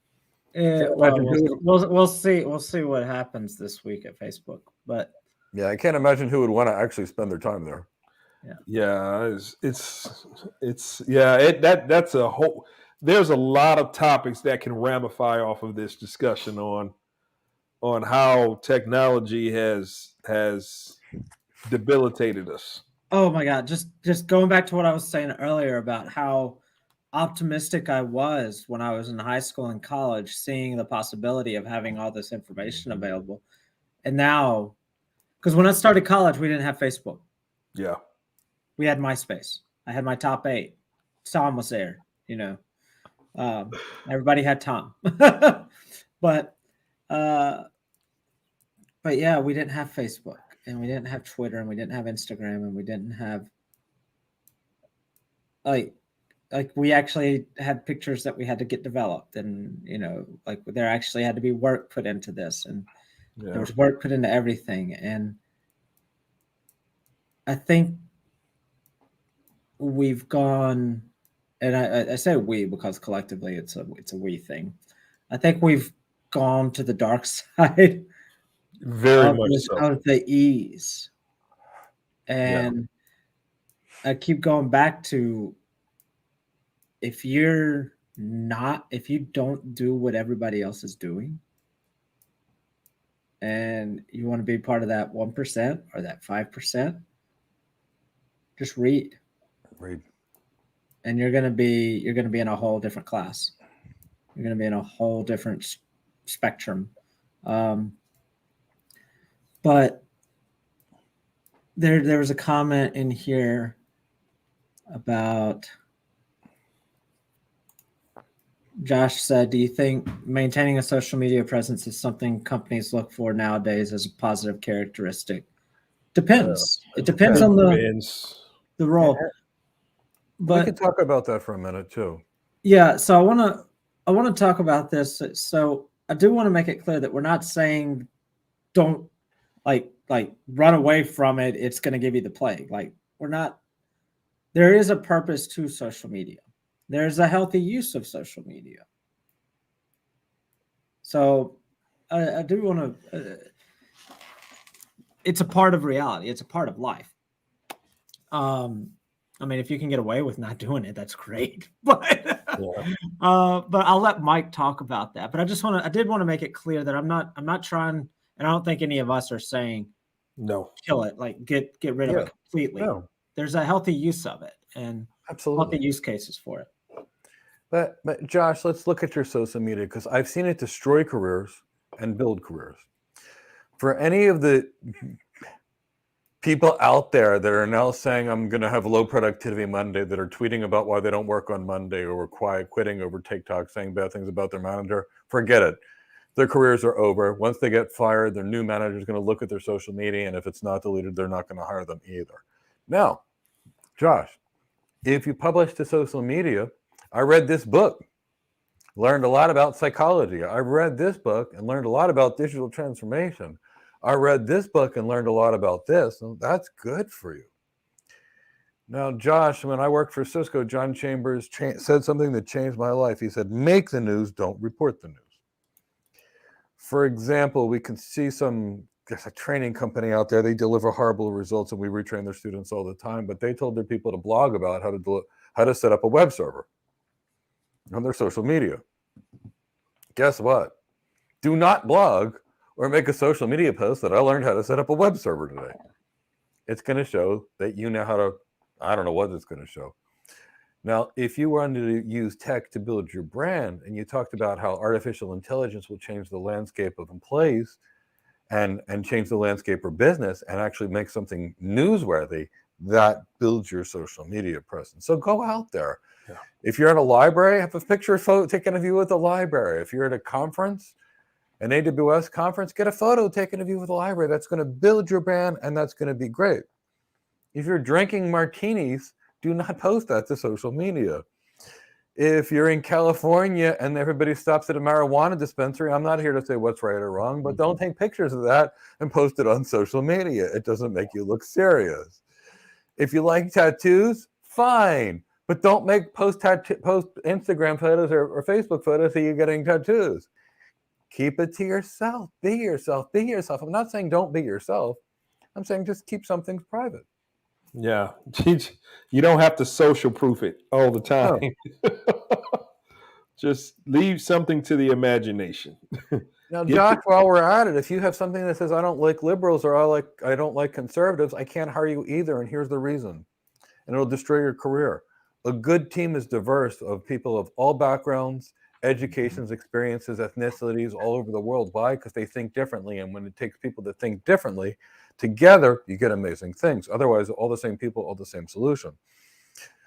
We'll see. We'll see what happens this week at Facebook. But
yeah, I can't imagine who would want to actually spend their time there.
That's a whole. There's a lot of topics that can ramify off of this discussion on how technology has debilitated us.
Oh my God, just going back to what I was saying earlier about how optimistic I was when I was in high school and college, seeing the possibility of having all this information available. And now, because when I started college, we didn't have Facebook.
Yeah.
We had MySpace. I had my top 8. Tom was there, everybody had Tom. But yeah, we didn't have Facebook, and we didn't have Twitter, and we didn't have Instagram, and we didn't have like we actually had pictures that we had to get developed, and like there actually had to be work put into this, and there was work put into everything. And I think we've gone, and I say we because collectively it's a we thing. I think we've gone to the dark side
very much so.
Of the ease. And I keep going back to, if you don't do what everybody else is doing, and you want to be part of that 1% or that 5%, just read. And you're gonna be in a whole different class. You're gonna be in a whole different spectrum. But There was a comment in here about Josh said, do you think maintaining a social media presence is something companies look for nowadays as a positive characteristic? Depends. It depends on the role.
Yeah.
But
we could talk about that for a minute too.
Yeah, so I want to talk about this. So I do want to make it clear that we're not saying don't like run away from it. It's going to give you the plague. Like, we're not. There is a purpose to social media. There's a healthy use of social media. So I do want to. It's a part of reality. It's a part of life. I mean, if you can get away with not doing it, that's great. But I'll let Mike talk about that. But I did want to make it clear that I'm not trying, and I don't think any of us are saying
no,
kill it, like get rid of it completely.
No.
There's a healthy use of it and
Absolutely
healthy use cases for it.
But Josh, let's look at your social media, because I've seen it destroy careers and build careers. For any of the people out there that are now saying I'm going to have low productivity Monday, that are tweeting about why they don't work on Monday, or were quiet quitting over TikTok, saying bad things about their manager, forget it. Their careers are over. Once they get fired, their new manager is going to look at their social media, and if it's not deleted, they're not going to hire them either. Now, Josh, if you publish to social media, I read this book, learned a lot about psychology. I read this book and learned a lot about digital transformation. I read this book and learned a lot about this. So that's good for you. Now, Josh, when I worked for Cisco, John Chambers said something that changed my life. He said, make the news, don't report the news. For example, we can see a training company out there, they deliver horrible results, and we retrain their students all the time, but they told their people to blog about how to set up a web server on their social media. Guess what? Do not blog or make a social media post that I learned how to set up a web server today. It's going to show that you know how to, I don't know what it's going to show. Now, if you wanted to use tech to build your brand, and you talked about how artificial intelligence will change the landscape of employees and change the landscape of business and actually make something newsworthy, that builds your social media presence. So go out there. Yeah. If you're at a library, have a picture photo taken of you at the library. If you're at a conference, an AWS conference, get a photo taken of you with the library. That's going to build your brand, and that's going to be great. If you're drinking martinis, do not post that to social media. If you're in California and everybody stops at a marijuana dispensary, I'm not here to say what's right or wrong, but don't take pictures of that and post it on social media. It doesn't make you look serious. If you like tattoos, fine, but don't post Instagram photos or Facebook photos of you getting tattoos. Keep it to yourself. Be yourself. Be yourself. I'm not saying don't be yourself. I'm saying just keep some things private.
Yeah. You don't have to social proof it all the time. No. Just leave something to the imagination.
Now, Josh, while we're at it, if you have something that says I don't like liberals or I don't like conservatives, I can't hire you either, and here's the reason. And it'll destroy your career. A good team is diverse of people of all backgrounds, educations, experiences, ethnicities all over the world. Why? Because they think differently. And when it takes people to think differently together, you get amazing things. Otherwise, all the same people, all the same solution.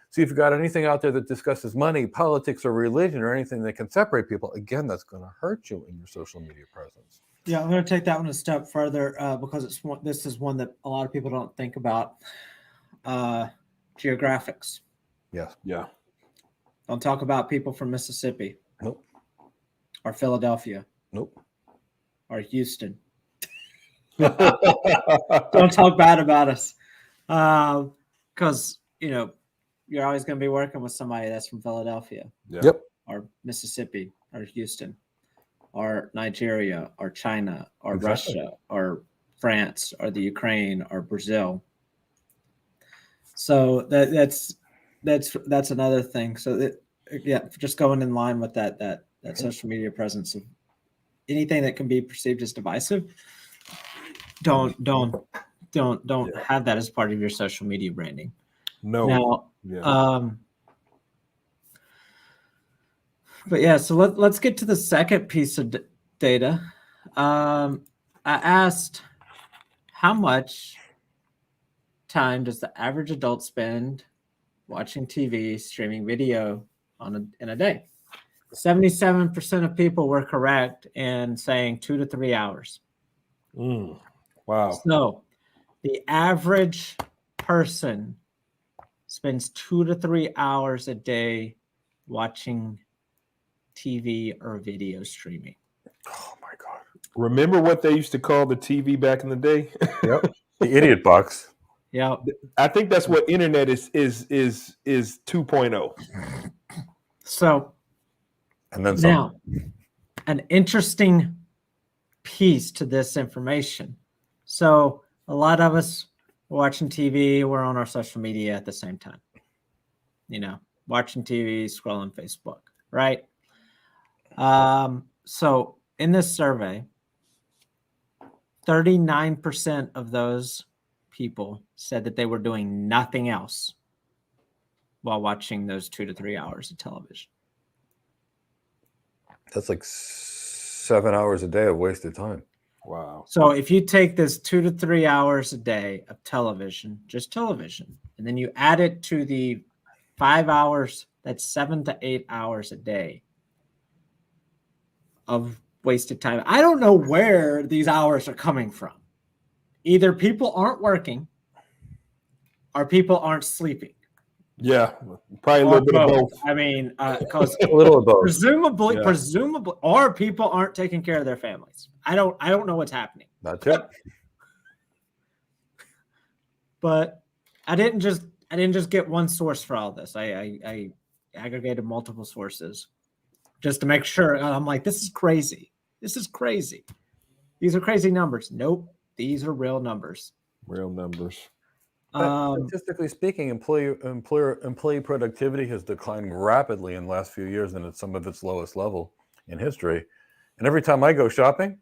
So if you've got anything out there that discusses money, politics, or religion, or anything that can separate people, again, that's going to hurt you in your social media presence.
Yeah, I'm going to take that one a step further because this is one that a lot of people don't think about. Geographics.
Yes.
Yeah.
Don't talk about people from Mississippi.
Nope.
Or Philadelphia.
Nope.
Or Houston. Don't talk bad about us. Because, you're always going to be working with somebody that's from Philadelphia.
Yeah.
Yep.
Or Mississippi, or Houston, or Nigeria, or China, or Russia, or France, or the Ukraine, or Brazil. So that's another thing. So just going in line with that social media presence of anything that can be perceived as divisive. Don't have that as part of your social media branding.
No.
Now, but yeah, so let's get to the second piece of data. I asked how much time does the average adult spend watching TV, streaming video in a day? 77% of people were correct in saying 2 to 3 hours.
Wow.
So the average person spends 2 to 3 hours a day watching TV or video streaming.
Oh my God.
Remember what they used to call the TV back in the day?
Yep. The idiot box.
Yeah.
I think that's what internet is 2.0.
So
And then
now, an interesting piece to this information. So a lot of us are watching TV, we're on our social media at the same time. Watching TV, scrolling Facebook, right? So in this survey, 39% of those people said that they were doing nothing else while watching those 2 to 3 hours of television.
That's like 7 hours a day of wasted time.
Wow.
So if you take this 2 to 3 hours a day of television, just television, and then you add it to the 5 hours, that's 7 to 8 hours a day of wasted time. I don't know where these hours are coming from. Either people aren't working or people aren't sleeping.
Yeah, probably a little bit of both.
I mean, because
A little of both.
presumably, or people aren't taking care of their families. I don't know what's happening.
That's it.
But I didn't just get one source for all this. I aggregated multiple sources just to make sure. I'm like, this is crazy. This is crazy. These are crazy numbers. Nope, these are real numbers.
Real numbers.
Statistically speaking, employee productivity has declined rapidly in the last few years, and it's some of its lowest level in history. And every time I go shopping,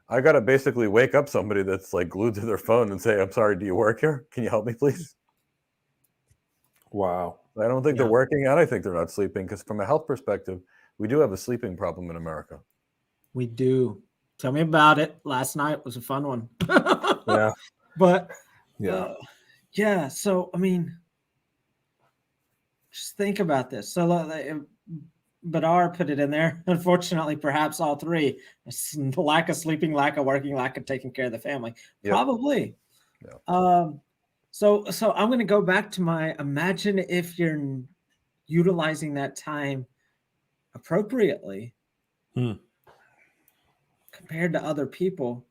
I got to basically wake up somebody that's like glued to their phone and say, "I'm sorry, do you work here? Can you help me, please?"
Wow.
I don't think they're working, and I think they're not sleeping, because from a health perspective, we do have a sleeping problem in America.
We do. Tell me about it. Last night was a fun one.
Yeah.
But
yeah.
So, I mean, just think about this. So, Badar put it in there. Unfortunately, perhaps all three: the lack of sleeping, lack of working, lack of taking care of the family. Yep. Probably. Yeah. So I'm going to go back to imagine if you're utilizing that time appropriately compared to other people.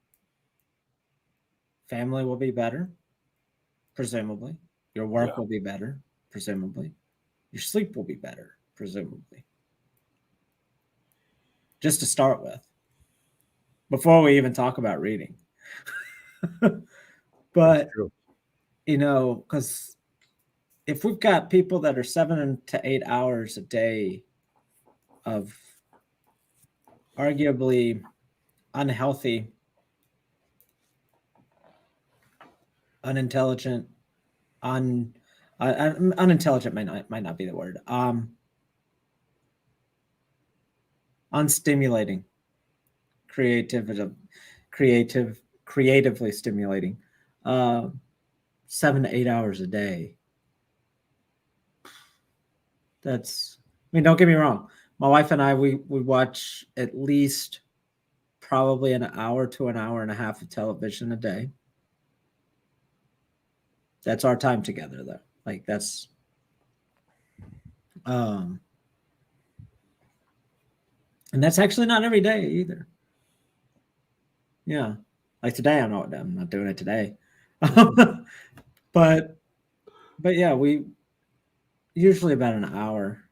Family will be better, presumably. Your work will be better, presumably. Your sleep will be better, presumably. Just to start with, before we even talk about reading. But, because if we've got people that are 7 to 8 hours a day of arguably unhealthy, unintelligent, unintelligent might not be the word. Unstimulating, creatively stimulating, 7 to 8 hours a day. Don't get me wrong. My wife and I, we watch at least probably an hour to an hour and a half of television a day. That's our time together, though. Like that's, and that's actually not every day either. Yeah, like today, I'm not doing it today, but yeah, we usually about an hour,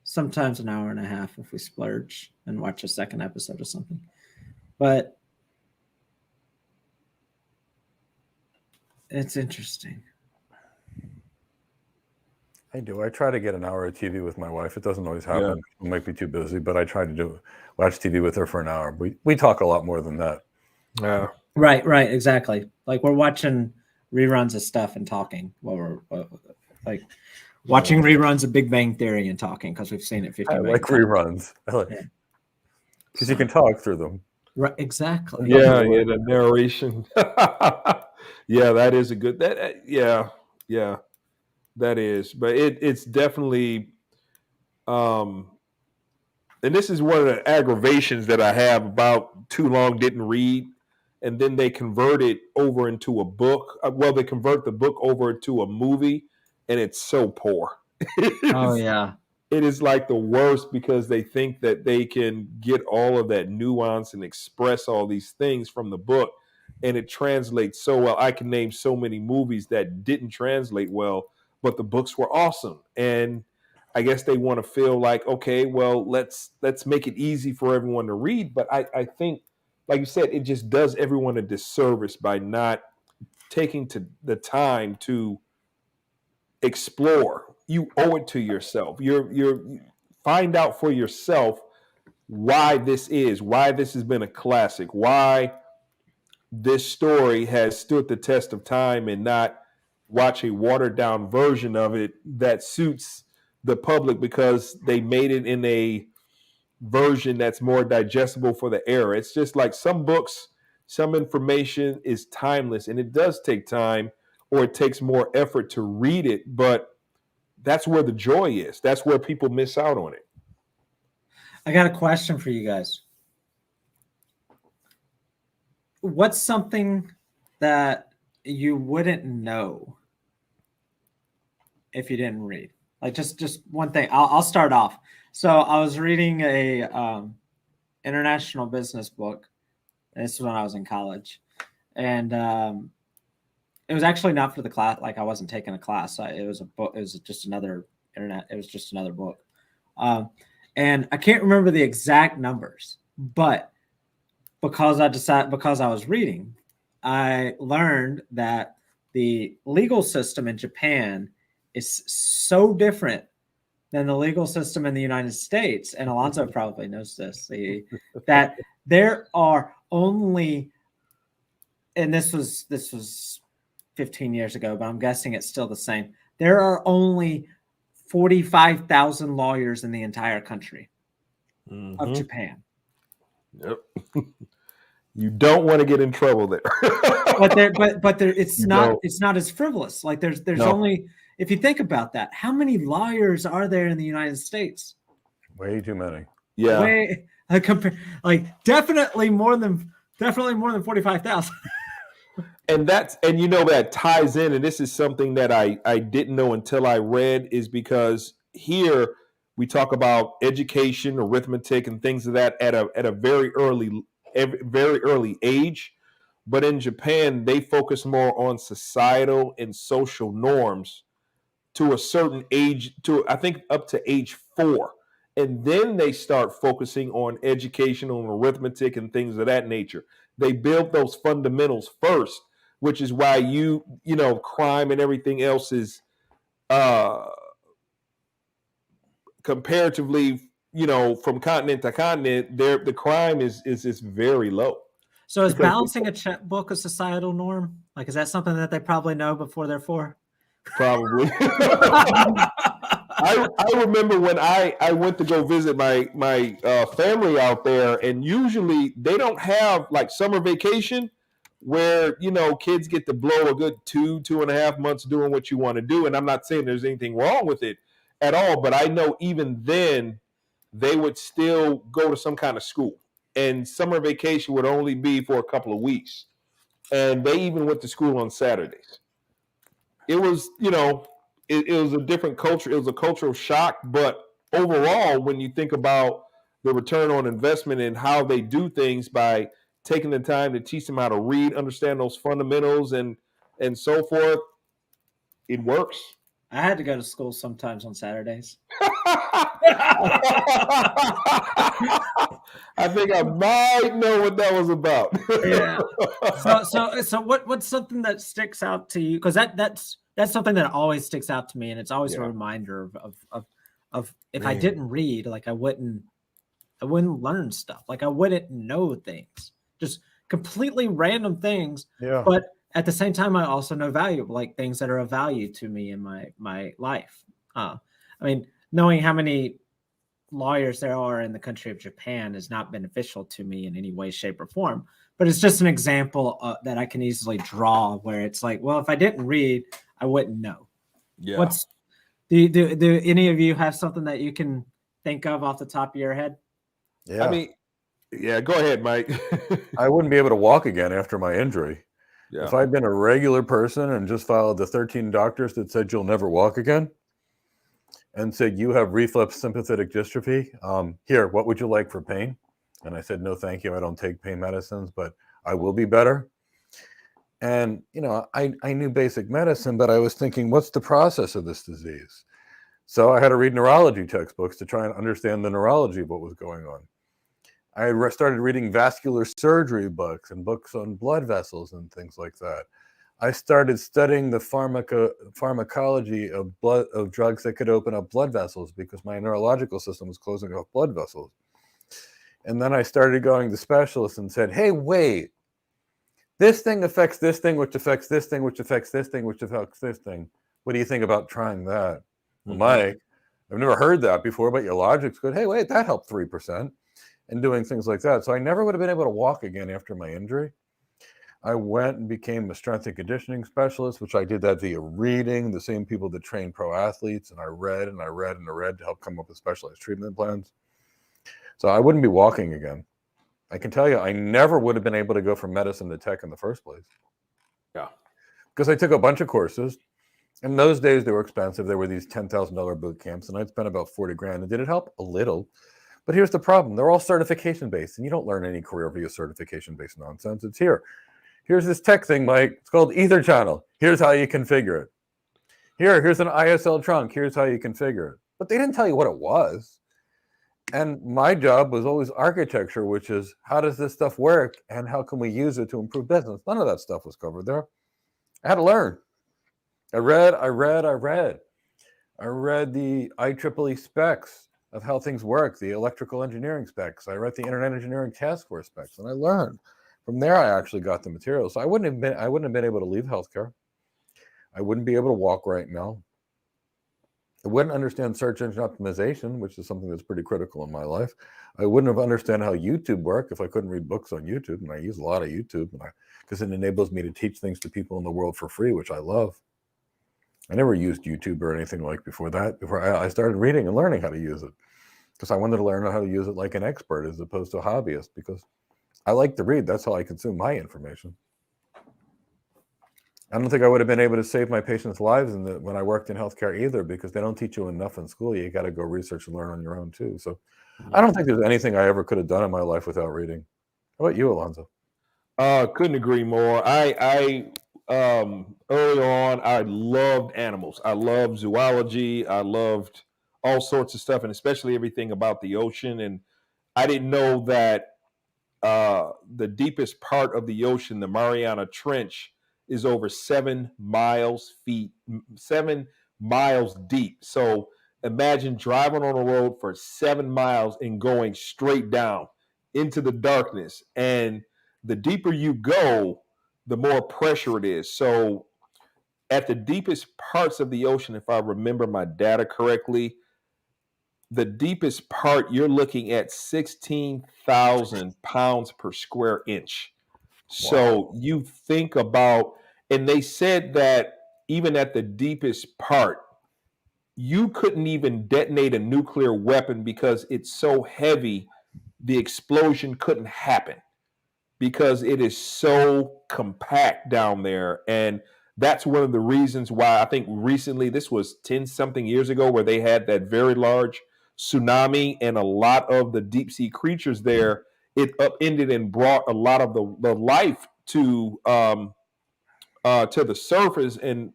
sometimes an hour and a half if we splurge and watch a second episode or something, but. It's interesting.
I do. I try to get an hour of TV with my wife. It doesn't always happen. Yeah. I might be too busy, but I try to watch TV with her for an hour. We talk a lot more than that.
Yeah.
Right, exactly. Like we're watching reruns of stuff and talking while we're like watching reruns of Big Bang Theory and talking because we've seen it 50 times.
I like reruns. Because you can talk through them.
Right, exactly.
Yeah, the narration. Yeah, that is a good yeah, that is. But it's definitely and this is one of the aggravations that I have about Too Long Didn't Read, and then they convert it over into a book. Well, they convert the book over to a movie, and it's so poor.
Oh yeah.
It is like the worst because they think that they can get all of that nuance and express all these things from the book, and it translates so well. I can name so many movies that didn't translate well, but the books were awesome. And I guess they want to feel like, okay, well, let's make it easy for everyone to read. But I think, like you said, it just does everyone a disservice by not taking to the time to explore. You owe it to yourself. You're find out for yourself why this has been a classic, why this story has stood the test of time, and not watch a watered down version of it that suits the public because they made it in a version that's more digestible for the era. It's just like some books, some information is timeless, and it does take time, or it takes more effort to read it, but that's where the joy is. That's where people miss out on it.
I got a question for you guys. What's something that you wouldn't know if you didn't read? Like just one thing. I'll start off. So I was reading a international business book. This is when I was in college, and it was actually not for the class. Like I wasn't taking a class. It was a book. It was just another internet. It was just another book. And I can't remember the exact numbers, but because I was reading, I learned that the legal system in Japan is so different than the legal system in the United States. And Alonzo probably knows this, that there are only, and this was 15 years ago, but I'm guessing it's still the same. There are only 45,000 lawyers in the entire country of Japan.
Yep. You don't want to get in trouble there.
but it's not as frivolous. Like there's only, if you think about that, how many lawyers are there in the United States?
Way too many.
Yeah.
Definitely more than 45,000.
And that ties in, and this is something that I didn't know until I read, is because here we talk about education, arithmetic, and things of that at a very early age. But in Japan, they focus more on societal and social norms to a certain age, to I think up to age 4. And then they start focusing on education, on arithmetic, and things of that nature. They build those fundamentals first, which is why crime and everything else is comparatively, from continent to continent, the crime is very low.
So is balancing a checkbook a societal norm? Like, is that something that they probably know before they're 4?
Probably. I remember when I went to go visit my family out there, and usually they don't have like summer vacation where kids get to blow a good 2.5 months doing what you want to do. And I'm not saying there's anything wrong with it at all, but I know even then they would still go to some kind of school, and summer vacation would only be for a couple of weeks, and they even went to school on Saturdays. It was, it was a different culture. It was a cultural shock. But overall, when you think about the return on investment and how they do things by taking the time to teach them how to read, understand those fundamentals, and so forth, it works.
I had to go to school sometimes on Saturdays.
I think I might know what that was about.
Yeah. So what's something that sticks out to you? Because that's something that always sticks out to me, and it's always a reminder of if I didn't read, like I wouldn't learn stuff. Like I wouldn't know things, just completely random things.
Yeah.
But at the same time, I also know value, like things that are of value to me in my life. I mean, knowing how many lawyers there are in the country of Japan is not beneficial to me in any way, shape, or form. but it's just an example that I can easily draw where it's like, well, if I didn't read, I wouldn't know.
Yeah.
Do any of you have something that you can think of off the top of your head?
Yeah.
I mean, yeah, go ahead, Mike.
I wouldn't be able to walk again after my injury.
Yeah.
If I'd been a regular person and just followed the 13 doctors that said you'll never walk again and said you have reflex sympathetic dystrophy, here, what would you like for pain? And I said, no, thank you. I don't take pain medicines, but I will be better. And, you know, I knew basic medicine, but I was thinking, what's the process of this disease? So I had to read neurology textbooks to try and understand the neurology of what was going on. I started reading vascular surgery books and books on blood vessels and things like that. I started studying the pharmacology of drugs that could open up blood vessels because my neurological system was closing off blood vessels. And then I started going to specialists and said, hey, wait, this thing affects this thing, which affects this thing, which affects this thing, which affects this thing. What do you think about trying that? Well, Mike, I've never heard that before, but your logic's good. Hey, wait, that helped 3%. And doing things like that. So I never would have been able to walk again after my injury. I went and became a strength and conditioning specialist, which I did that via reading the same people that train pro athletes. And I read and I read and I read to help come up with specialized treatment plans. So I wouldn't be walking again. I can tell you, I never would have been able to go from medicine to tech in the first place.
Yeah.
Because I took a bunch of courses. In those days, they were expensive. There were these $10,000 boot camps, and I'd spent about 40 grand. And did it help? A little. But here's the problem. They're all certification-based, and you don't learn any career via certification-based nonsense. It's here. Here's this tech thing, Mike. It's called Ether Channel. Here's how you configure it. Here's an ISL trunk. Here's how you configure it. But they didn't tell you what it was. And my job was always architecture, which is how does this stuff work and how can we use it to improve business? None of that stuff was covered there. I had to learn. I read the IEEE specs of how things work, the electrical engineering specs. I read the Internet Engineering Task Force specs, and I learned. From there, I actually got the materials. So I wouldn't have been able to leave healthcare. I wouldn't be able to walk right now. I wouldn't understand search engine optimization, which is something that's pretty critical in my life. I wouldn't have understood how YouTube worked if I couldn't read books on YouTube, and I use a lot of YouTube because it enables me to teach things to people in the world for free, which I love. I never used YouTube or anything like before that. Before I started reading and learning how to use it, because I wanted to learn how to use it like an expert as opposed to a hobbyist, because I like to read. That's how I consume my information. I don't think I would have been able to save my patients' lives when I worked in healthcare either, because they don't teach you enough in school. You got to go research and learn on your own too. So I don't think there's anything I ever could have done in my life without reading. How about you, Alonzo?
Couldn't agree more. I early on, I loved animals. I loved zoology. I loved all sorts of stuff, and especially everything about the ocean. And I didn't know that the deepest part of the ocean, the Mariana Trench, is over 7 miles deep. So imagine driving on a road for 7 miles and going straight down into the darkness. And the deeper you go, the more pressure it is. So at the deepest parts of the ocean, if I remember my data correctly, the deepest part, you're looking at 16,000 pounds per square inch. So you think about, and they said that even at the deepest part, you couldn't even detonate a nuclear weapon because it's so heavy, the explosion couldn't happen because it is so compact down there. And that's one of the reasons why I think recently, this was 10 something years ago, where they had that very large tsunami and a lot of the deep sea creatures there, it upended and brought a lot of the life to the surface. And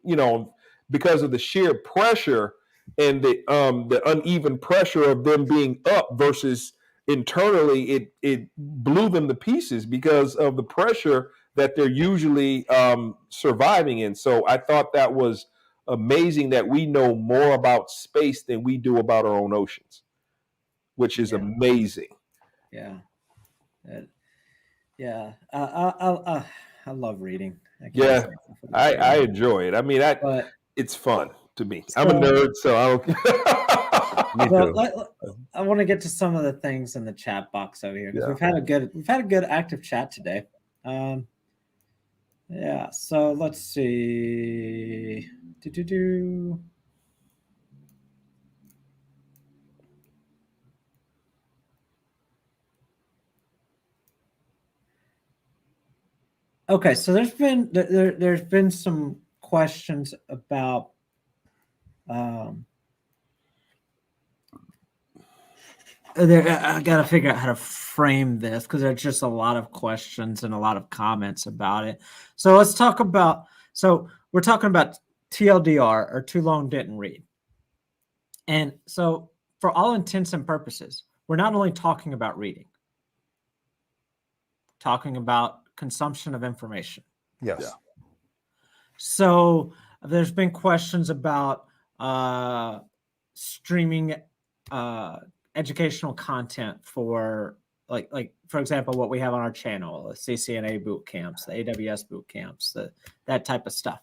because of the sheer pressure and the uneven pressure of them being up versus internally, it blew them to pieces because of the pressure that they're usually surviving in. So I thought that was amazing that we know more about space than we do about our own oceans, which is amazing.
Yeah. I love reading.
I enjoy it. I mean, it's fun to me. I'm a nerd, so I don't.
I want to get to some of the things in the chat box over here because we've had a good active chat today. Yeah, so let's see. Do-do-do. Okay, so there's been some questions about I got to figure out how to frame this because there's just a lot of questions and a lot of comments about it. So let's talk about. So we're talking about TLDR, or too long didn't read, and so for all intents and purposes, we're not only talking about reading, talking about consumption of information.
Yes.
Yeah.
So there's been questions about streaming educational content for like for example, what we have on our channel, the CCNA boot camps, the AWS boot camps, that type of stuff.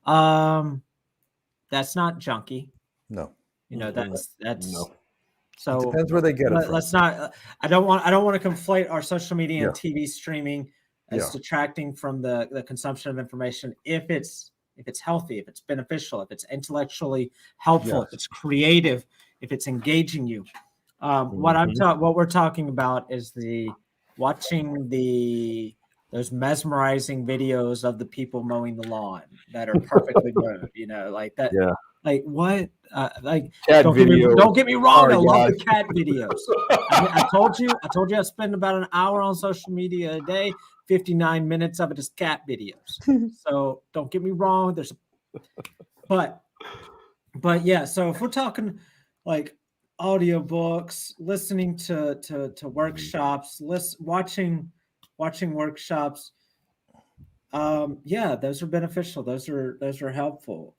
That's not junky.
No.
That's
No.
so
It depends where they get it from.
let's not. I don't want to conflate our social media and
Yeah.
TV streaming as detracting from the consumption of information if it's healthy, if it's beneficial, if it's intellectually helpful, if it's creative, if it's engaging you. What we're talking about is watching those mesmerizing videos of the people mowing the lawn that are perfectly mowed, like that.
Yeah.
Like what? Like
cat
don't get me wrong.
Sorry,
I love
guys.
the cat videos. I told you I spend about an hour on social media a day. 59 minutes of it is cat videos. So don't get me wrong. But yeah. So if we're talking like audiobooks, listening to workshops, watching workshops, those are beneficial. Those are helpful.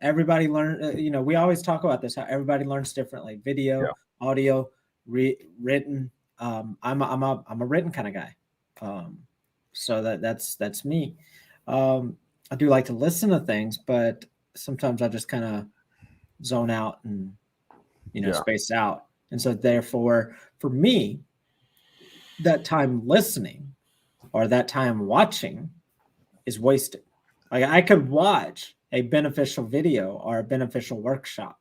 Everybody learn. We always talk about this, how everybody learns differently. Video, audio, written. I'm a written kind of guy. So that's me. I do like to listen to things, but sometimes I just kind of zone out and space out. And so therefore, for me, that time listening or that time watching is wasted. Like I could watch a beneficial video or a beneficial workshop,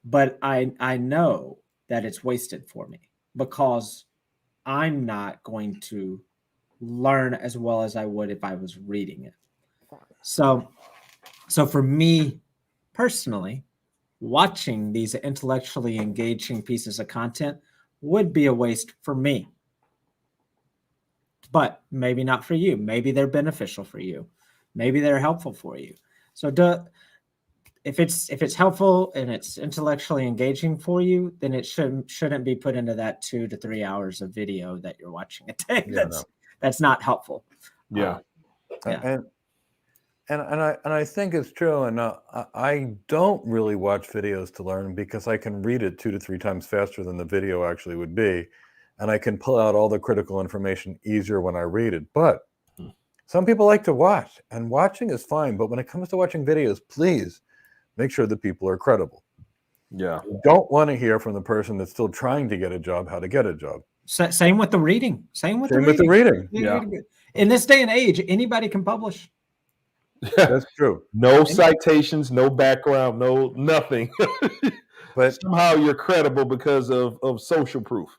but I know that it's wasted for me because I'm not going to learn as well as I would if I was reading it. So for me personally, watching these intellectually engaging pieces of content would be a waste for me. But maybe not for you. Maybe they're beneficial for you. Maybe they're helpful for you. So if it's helpful and it's intellectually engaging for you, then it shouldn't be put into that 2 to 3 hours of video that you're watching a day. That's not helpful.
Yeah.
And I think it's true. And I don't really watch videos to learn because I can read it 2 to 3 times faster than the video actually would be. And I can pull out all the critical information easier when I read it. But some people like to watch, and watching is fine. But when it comes to watching videos, please make sure that people are credible.
Yeah.
You don't want to hear from the person that's still trying to get a job how to get a job.
Same with the reading. Same with the
reading.
Yeah.
In this day and age, anybody can publish.
That's true.
No citations, no background, no nothing. But somehow you're credible because of social proof.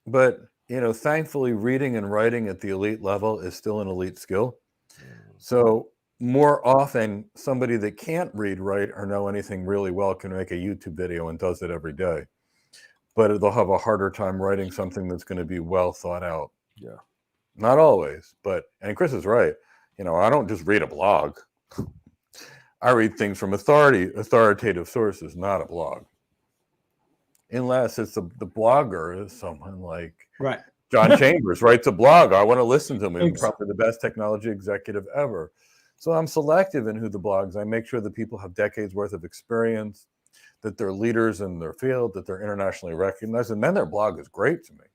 But, thankfully, reading and writing at the elite level is still an elite skill. So more often, somebody that can't read, write, or know anything really well can make a YouTube video and does it every day. But they'll have a harder time writing something that's going to be well thought out.
Yeah.
Not always, and Chris is right. I don't just read a blog. I read things from authoritative sources, not a blog. Unless it's the blogger is someone like John Chambers writes a blog. I want to listen to him. He's probably the best technology executive ever. So I'm selective in who the blogs. I make sure that people have decades worth of experience, that they're leaders in their field, that they're internationally recognized, and then their blog is great to me.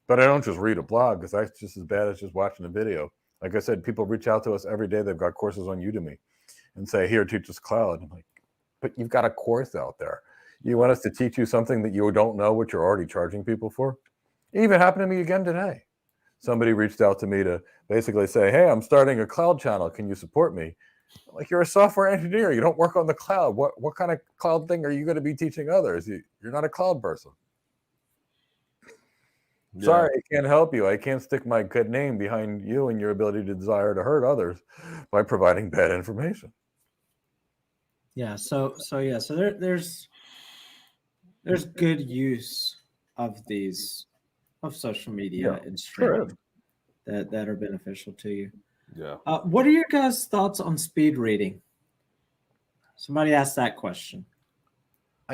But I don't just read a blog because that's just as bad as just watching a video. Like I said, people reach out to us every day. They've got courses on Udemy and say, here, teach us cloud. I'm like, but you've got a course out there. You want us to teach you something that you don't know what you're already charging people for? It even happened to me again today. somebody reached out to me to basically say, hey, I'm starting a cloud channel. Can you support me? Like, you're a software engineer. You don't work on the cloud. What kind of cloud thing are you going to be teaching others? You're not a cloud person. Yeah. Sorry, I can't help you. I can't stick my good name behind you and your ability to desire to hurt others by providing bad information.
Yeah. So there's good use of social media and streaming that are beneficial to you.
Yeah.
What are your guys' thoughts on speed reading? Somebody asked that question.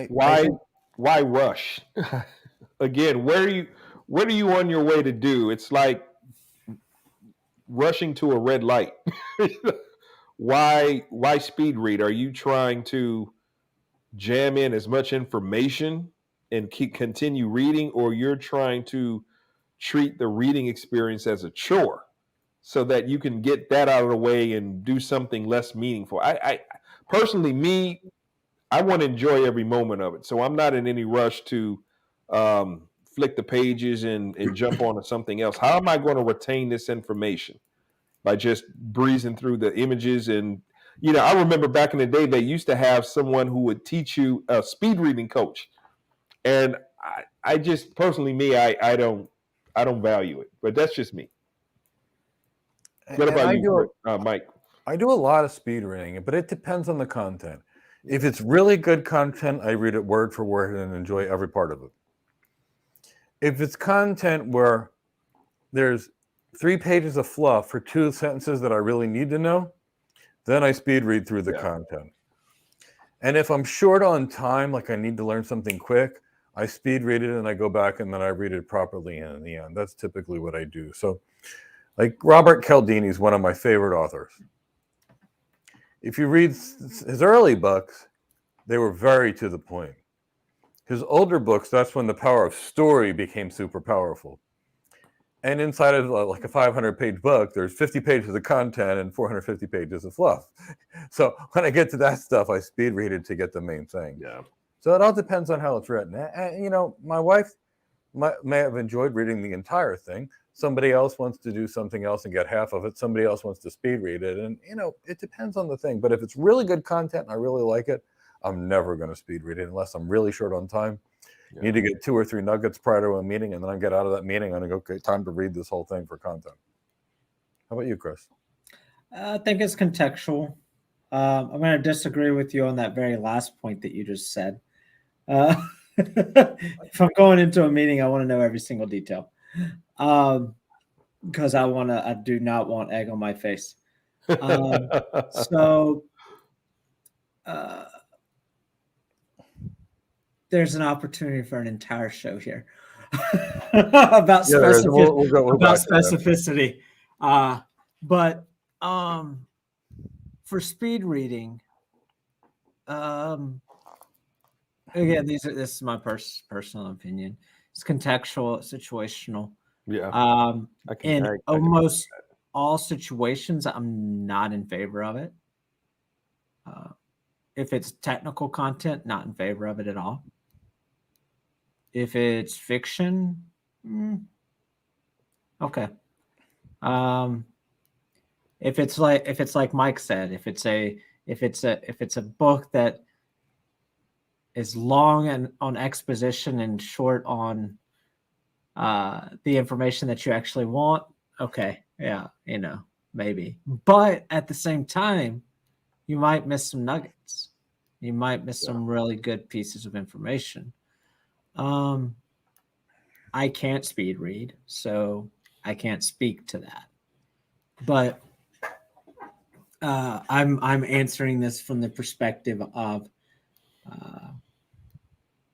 Why rush? Again, what are you on your way to do? It's like rushing to a red light. Why speed read? Are you trying to jam in as much information and continue reading, or you're trying to treat the reading experience as a chore so that you can get that out of the way and do something less meaningful? I personally, I want to enjoy every moment of it. So I'm not in any rush to flick the pages and jump onto something else. How am I going to retain this information? By just breezing through the images. And, I remember back in the day, they used to have someone who would teach you a speed reading coach. And I just personally, I don't value it, but that's just me. What about you, Mike?
I do a lot of speed reading, but it depends on the content. If it's really good content, I read it word for word and enjoy every part of it. If it's content where there's 3 pages of fluff for 2 sentences that I really need to know, then I speed read through the content. And if I'm short on time, like I need to learn something quick, I speed read it and I go back and then I read it properly in the end. That's typically what I do. So, like, Robert Cialdini is one of my favorite authors. If you read his early books, they were very to the point. His older books, that's when the power of story became super powerful. And inside of like a 500-page book, there's 50 pages of content and 450 pages of fluff. So when I get to that stuff, I speed read it to get the main thing.
Yeah.
So it all depends on how it's written. And, my wife may have enjoyed reading the entire thing. Somebody else wants to do something else and get half of it. Somebody else wants to speed read it. And, it depends on the thing. But if it's really good content and I really like it, I'm never going to speed read it unless I'm really short on time. Yeah. Need to get 2 or 3 nuggets prior to a meeting, and then I get out of that meeting and I go, okay, time to read this whole thing for content. How about you, Chris?
I think it's contextual. I'm going to disagree with you on that very last point that you just said. If I'm going into a meeting, I want to know every single detail, because I do not want egg on my face. There's an opportunity for an entire show here about specificity. But for speed reading, again, this is my personal opinion. It's contextual, situational.
Yeah.
In almost all situations, I'm not in favor of it. If it's technical content, not in favor of it at all. If it's fiction, okay. If it's like Mike said, if it's a book that is long and on exposition and short on the information that you actually want, okay, yeah, maybe. But at the same time, you might miss some nuggets. You might miss some really good pieces of information. I can't speed read, so I can't speak to that. But I'm answering this from the perspective of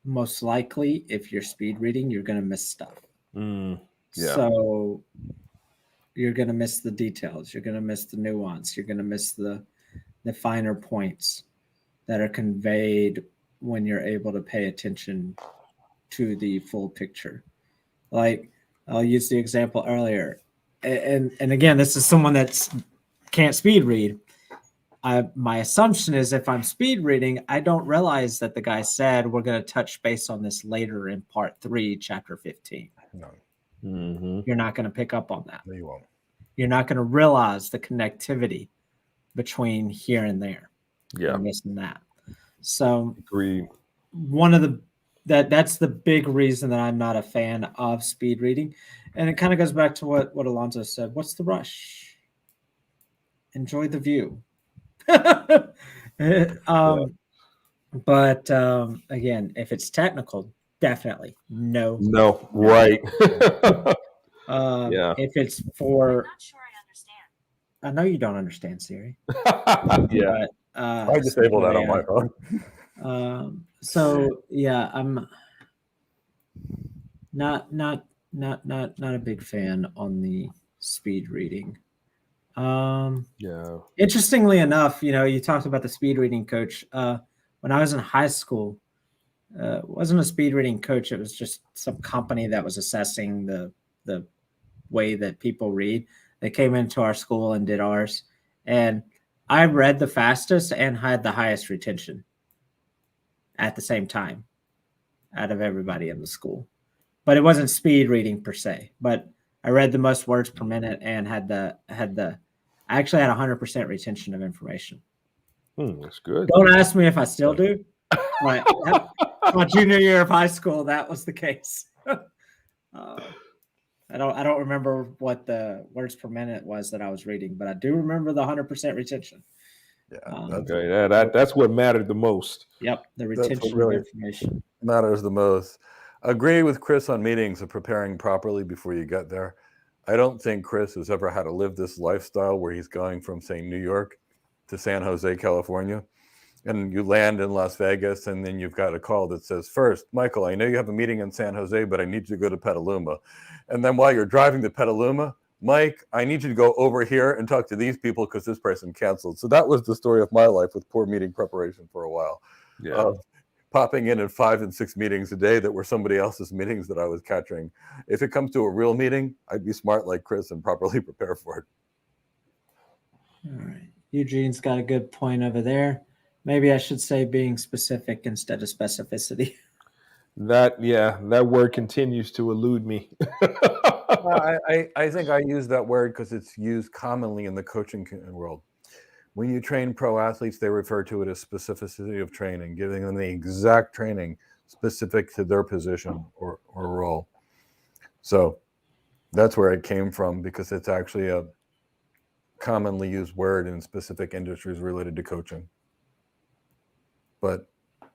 most likely, if you're speed reading, you're going to miss stuff. So you're going to miss the details. You're going to miss the nuance. You're going to miss the finer points that are conveyed when you're able to pay attention to the full picture. Like, I'll use the example earlier. And again, this is someone that can't speed read. My assumption is if I'm speed reading, I don't realize that the guy said we're going to touch base on this later in part 3, chapter 15. You're not going to pick up on that.
No, you won't.
You're not going to realize the connectivity between here and there.
Yeah.
And this and that. So
Agreed.
one of that's the big reason that I'm not a fan of speed reading. And it kind of goes back to what Alonzo said. What's the rush? Enjoy the view. But again, if it's technical, definitely no.
Right.
If it's for,
I'm not sure I understand.
I know you don't understand Siri.
Yeah.
But,
I disabled that on my phone.
So yeah, I'm not a big fan on the speed reading.
Yeah.
Interestingly enough, you talked about the speed reading coach. When I was in high school, it wasn't a speed reading coach. It was just some company that was assessing the way that people read. They came into our school and did ours. And I read the fastest and had the highest retention at the same time out of everybody in the school. But it wasn't speed reading per se. But I read the most words per minute and I actually had 100% retention of information.
That's good.
Don't ask me if I still do. But my junior year of high school, that was the case. I don't remember what the words per minute was that I was reading, but I do remember the 100% retention.
Yeah.
Okay. Yeah, that's what mattered the most.
Yep, the retention
really
of information
matters the most. Agree with Chris on meetings and preparing properly before you get there. I don't think Chris has ever had to live this lifestyle where he's going from, say, New York to San Jose, California, and you land in Las Vegas, and then you've got a call that says, first, Michael, I know you have a meeting in San Jose, but I need you to go to Petaluma. And then while you're driving to Petaluma, Mike, I need you to go over here and talk to these people because this person canceled. So that was the story of my life with poor meeting preparation for a while.
Yeah.
Popping in at 5 and 6 meetings a day that were somebody else's meetings that I was catching. If it comes to a real meeting, I'd be smart like Chris and properly prepare for it.
All right. Eugene's got a good point over there. Maybe I should say being specific instead of specificity.
That word continues to elude me.
Well, I think I use that word because it's used commonly in the coaching world. When you train pro athletes, they refer to it as specificity of training, giving them the exact training specific to their position or role. So that's where it came from, because it's actually a commonly used word in specific industries related to coaching. But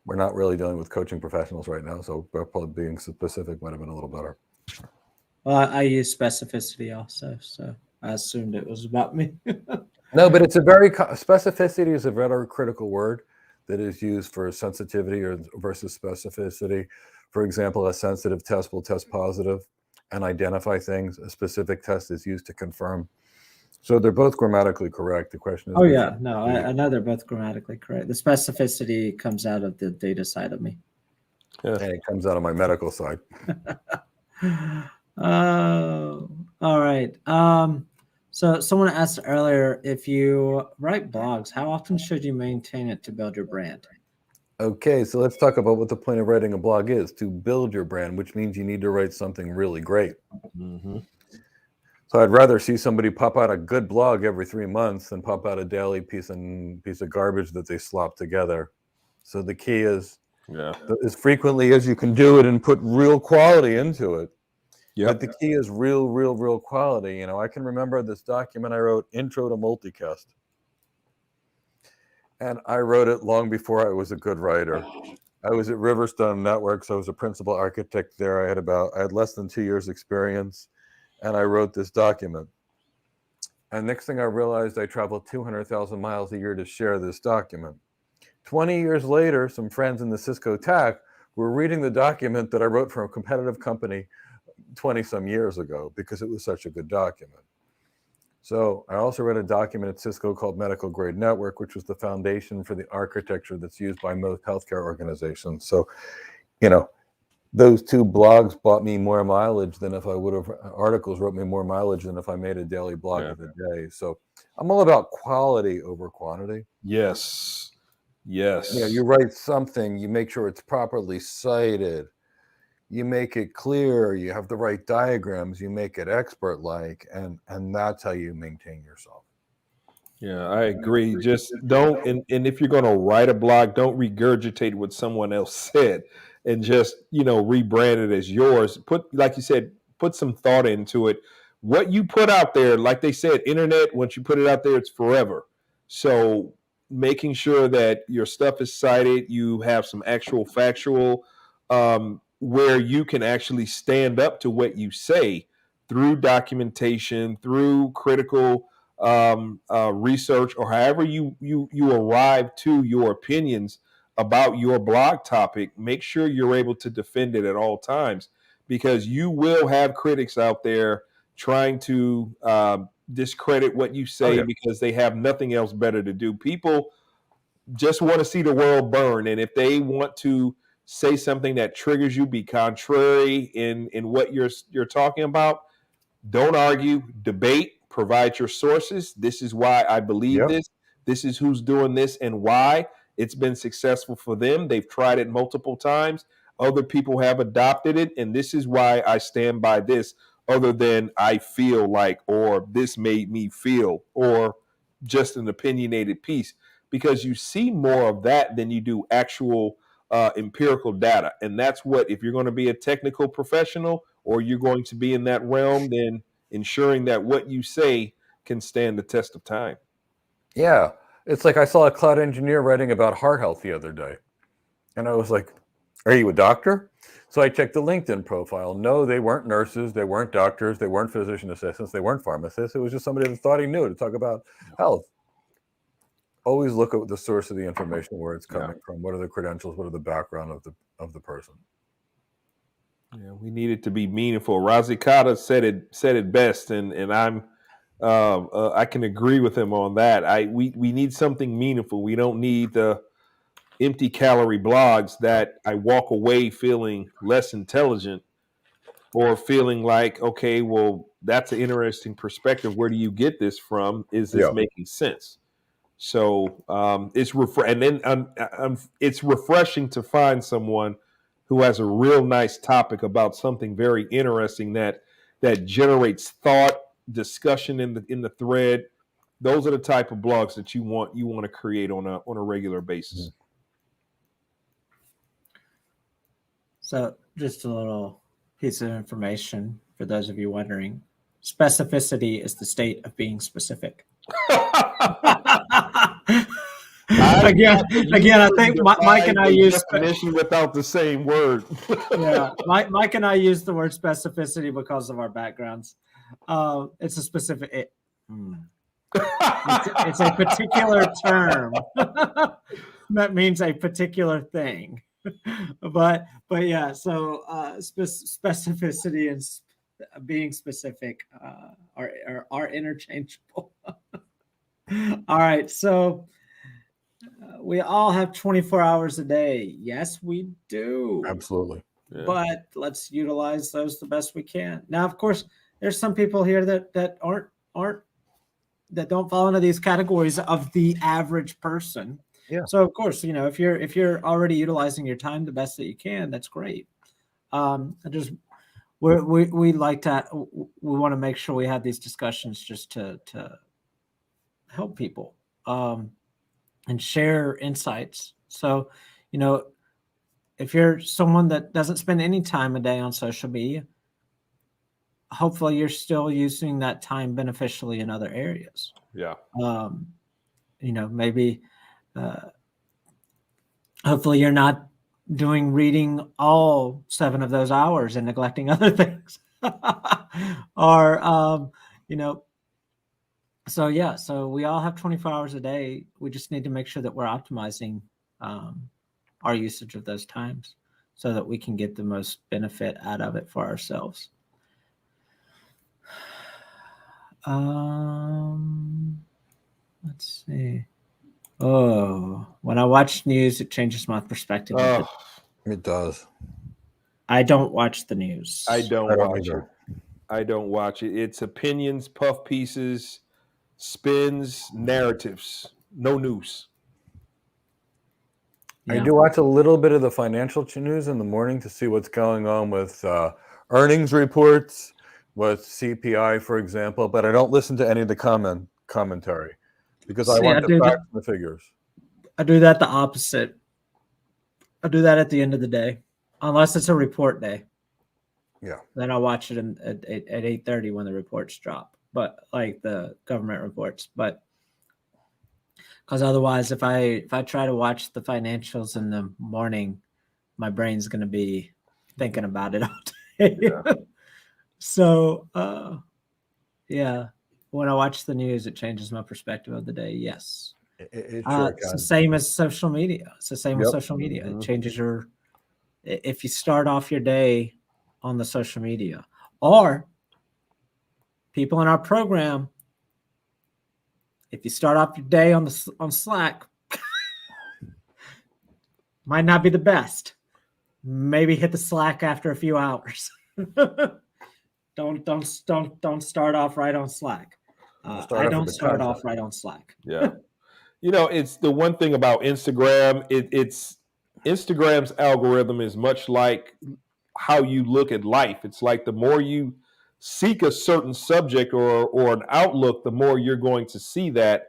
we're not really dealing with coaching professionals right now, so probably being specific might have been a little better.
Well, I use specificity also, so I assumed it was about me.
No, but it's specificity is a very critical word that is used for sensitivity versus specificity. For example, a sensitive test will test positive and identify things. A specific test is used to confirm. So they're both grammatically correct. The question is,
Oh yeah, no, I know they're both grammatically correct. The specificity comes out of the data side of me.
Yeah.
and it comes out of my medical side.
Oh, all right. So someone asked earlier, if you write blogs, how often should you maintain it to build your brand?
Okay, so let's talk about what the point of writing a blog is: to build your brand, which means you need to write something really great.
Mm-hmm.
So I'd rather see somebody pop out a good blog every 3 months than pop out a daily piece of garbage that they slop together. So the key is as frequently as you can do it and put real quality into it. But the key is real quality. You know, I can remember this document I wrote, Intro to Multicast. And I wrote it long before I was a good writer. I was at Riverstone Networks. I was a principal architect there. I had less than 2 years experience, and I wrote this document. And next thing I realized, I traveled 200,000 miles a year to share this document. 20 years later, some friends in the Cisco TAC were reading the document that I wrote for a competitive company 20 some years ago because it was such a good document. So I also read a document at Cisco called Medical Grade Network, which was the foundation for the architecture that's used by most healthcare organizations. So, you know, those two blogs bought me more mileage than if I would have, articles wrote me more mileage than if I made a daily blog of the day. So I'm all about quality over quantity.
Yes.
You know, you write something, you make sure it's properly cited. you make it clear, you have the right diagrams, you make it expert-like, and that's how you maintain yourself.
Yeah, I agree. Just don't, and if you're going to write a blog, don't regurgitate what someone else said and just, rebrand it as yours. Put, like you said, put some thought into it. What you put out there, like they said, internet, once you put it out there, it's forever. So making sure that your stuff is cited, you have some actual factual, where you can actually stand up to what you say through documentation, through critical research, or however you arrive to your opinions about your blog topic. Make sure you're able to defend it at all times, because you will have critics out there trying to discredit what you say because they have nothing else better to do. People just want to see the world burn, and if they want to say something that triggers you, be contrary in what you're talking about, don't argue, debate, provide your sources. This is why I believe this. This is who's doing this and why. It's been successful for them. They've tried it multiple times. Other people have adopted it, and this is why I stand by this, other than I feel like, or this made me feel, or just an opinionated piece. Because you see more of that than you do actual empirical data. And that's what, if you're going to be a technical professional or you're going to be in that realm, then ensuring that what you say can stand the test of time.
Yeah. It's like I saw a cloud engineer writing about heart health the other day. And I was like, are you a doctor? So I checked the LinkedIn profile. No, they weren't nurses. They weren't doctors. They weren't physician assistants. They weren't pharmacists. It was just somebody that thought he knew to talk about health. Always look at the source of the information, where it's coming from. What are the credentials? What are the background of the person?
Yeah, we need it to be meaningful. Razi Kata said it best, and I'm I can agree with him on that. We need something meaningful. We don't need the empty calorie blogs that I walk away feeling less intelligent, or feeling like, okay, well, that's an interesting perspective. Where do you get this from? Is this making sense? So it's it's refreshing to find someone who has a real nice topic about something very interesting that generates thought, discussion in the thread. Those are the type of blogs that you want to create on a regular basis.
So just a little piece of information for those of you wondering. Specificity is the state of being specific. Again, I think Mike and I use
definition without the same word.
Mike and I use the word specificity because of our backgrounds. It's a specific. It's a particular term that means a particular thing. But yeah, so specificity and being specific are interchangeable. All right, so we all have 24 hours a day. Yes, we do.
Absolutely.
Yeah.
But let's utilize those the best we can. Now, of course, there's some people here that aren't that don't fall into these categories of the average person.
Yeah.
So of course, if you're already utilizing your time the best that you can, that's great. We like to, we want to make sure we have these discussions just to help people and share insights. So, if you're someone that doesn't spend any time a day on social media, hopefully you're still using that time beneficially in other areas.
Yeah.
Maybe hopefully you're not reading all 7 of those hours and neglecting other things. Or, so we all have 24 hours a day. We just need to make sure that we're optimizing our usage of those times so that we can get the most benefit out of it for ourselves. Let's see. Oh, when I watch news, it changes my perspective.
It does.
I don't watch the news.
I don't watch it. It's opinions, puff pieces, spins, narratives. No news.
I
Yeah.
do watch a little bit of the financial news in the morning to see what's going on with earnings reports, with CPI, for example, but I don't listen to any of the commentary because I
See,
want the facts and the figures.
I do that the opposite. I do that at the end of the day, unless it's a report day.
Yeah.
Then I'll watch it at 8:30 when the reports drop, but like the government reports. But because otherwise, if I try to watch the financials in the morning, my brain's going to be thinking about it all day.
Yeah.
So, yeah, when I watch the news, it changes my perspective of the day. Yes.
It sure
It's the
can.
same as social media. It's the same with
Yep.
social media.
Mhm.
It changes if you start off your day on the social media, or people in our program, if you start off your day on Slack, might not be the best. Maybe hit the Slack after a few hours. Don't start off right on Slack. I don't start off right on Slack.
Yeah. It's the one thing about Instagram. It's Instagram's algorithm is much like how you look at life. It's like the more you seek a certain subject or an outlook, the more you're going to see that,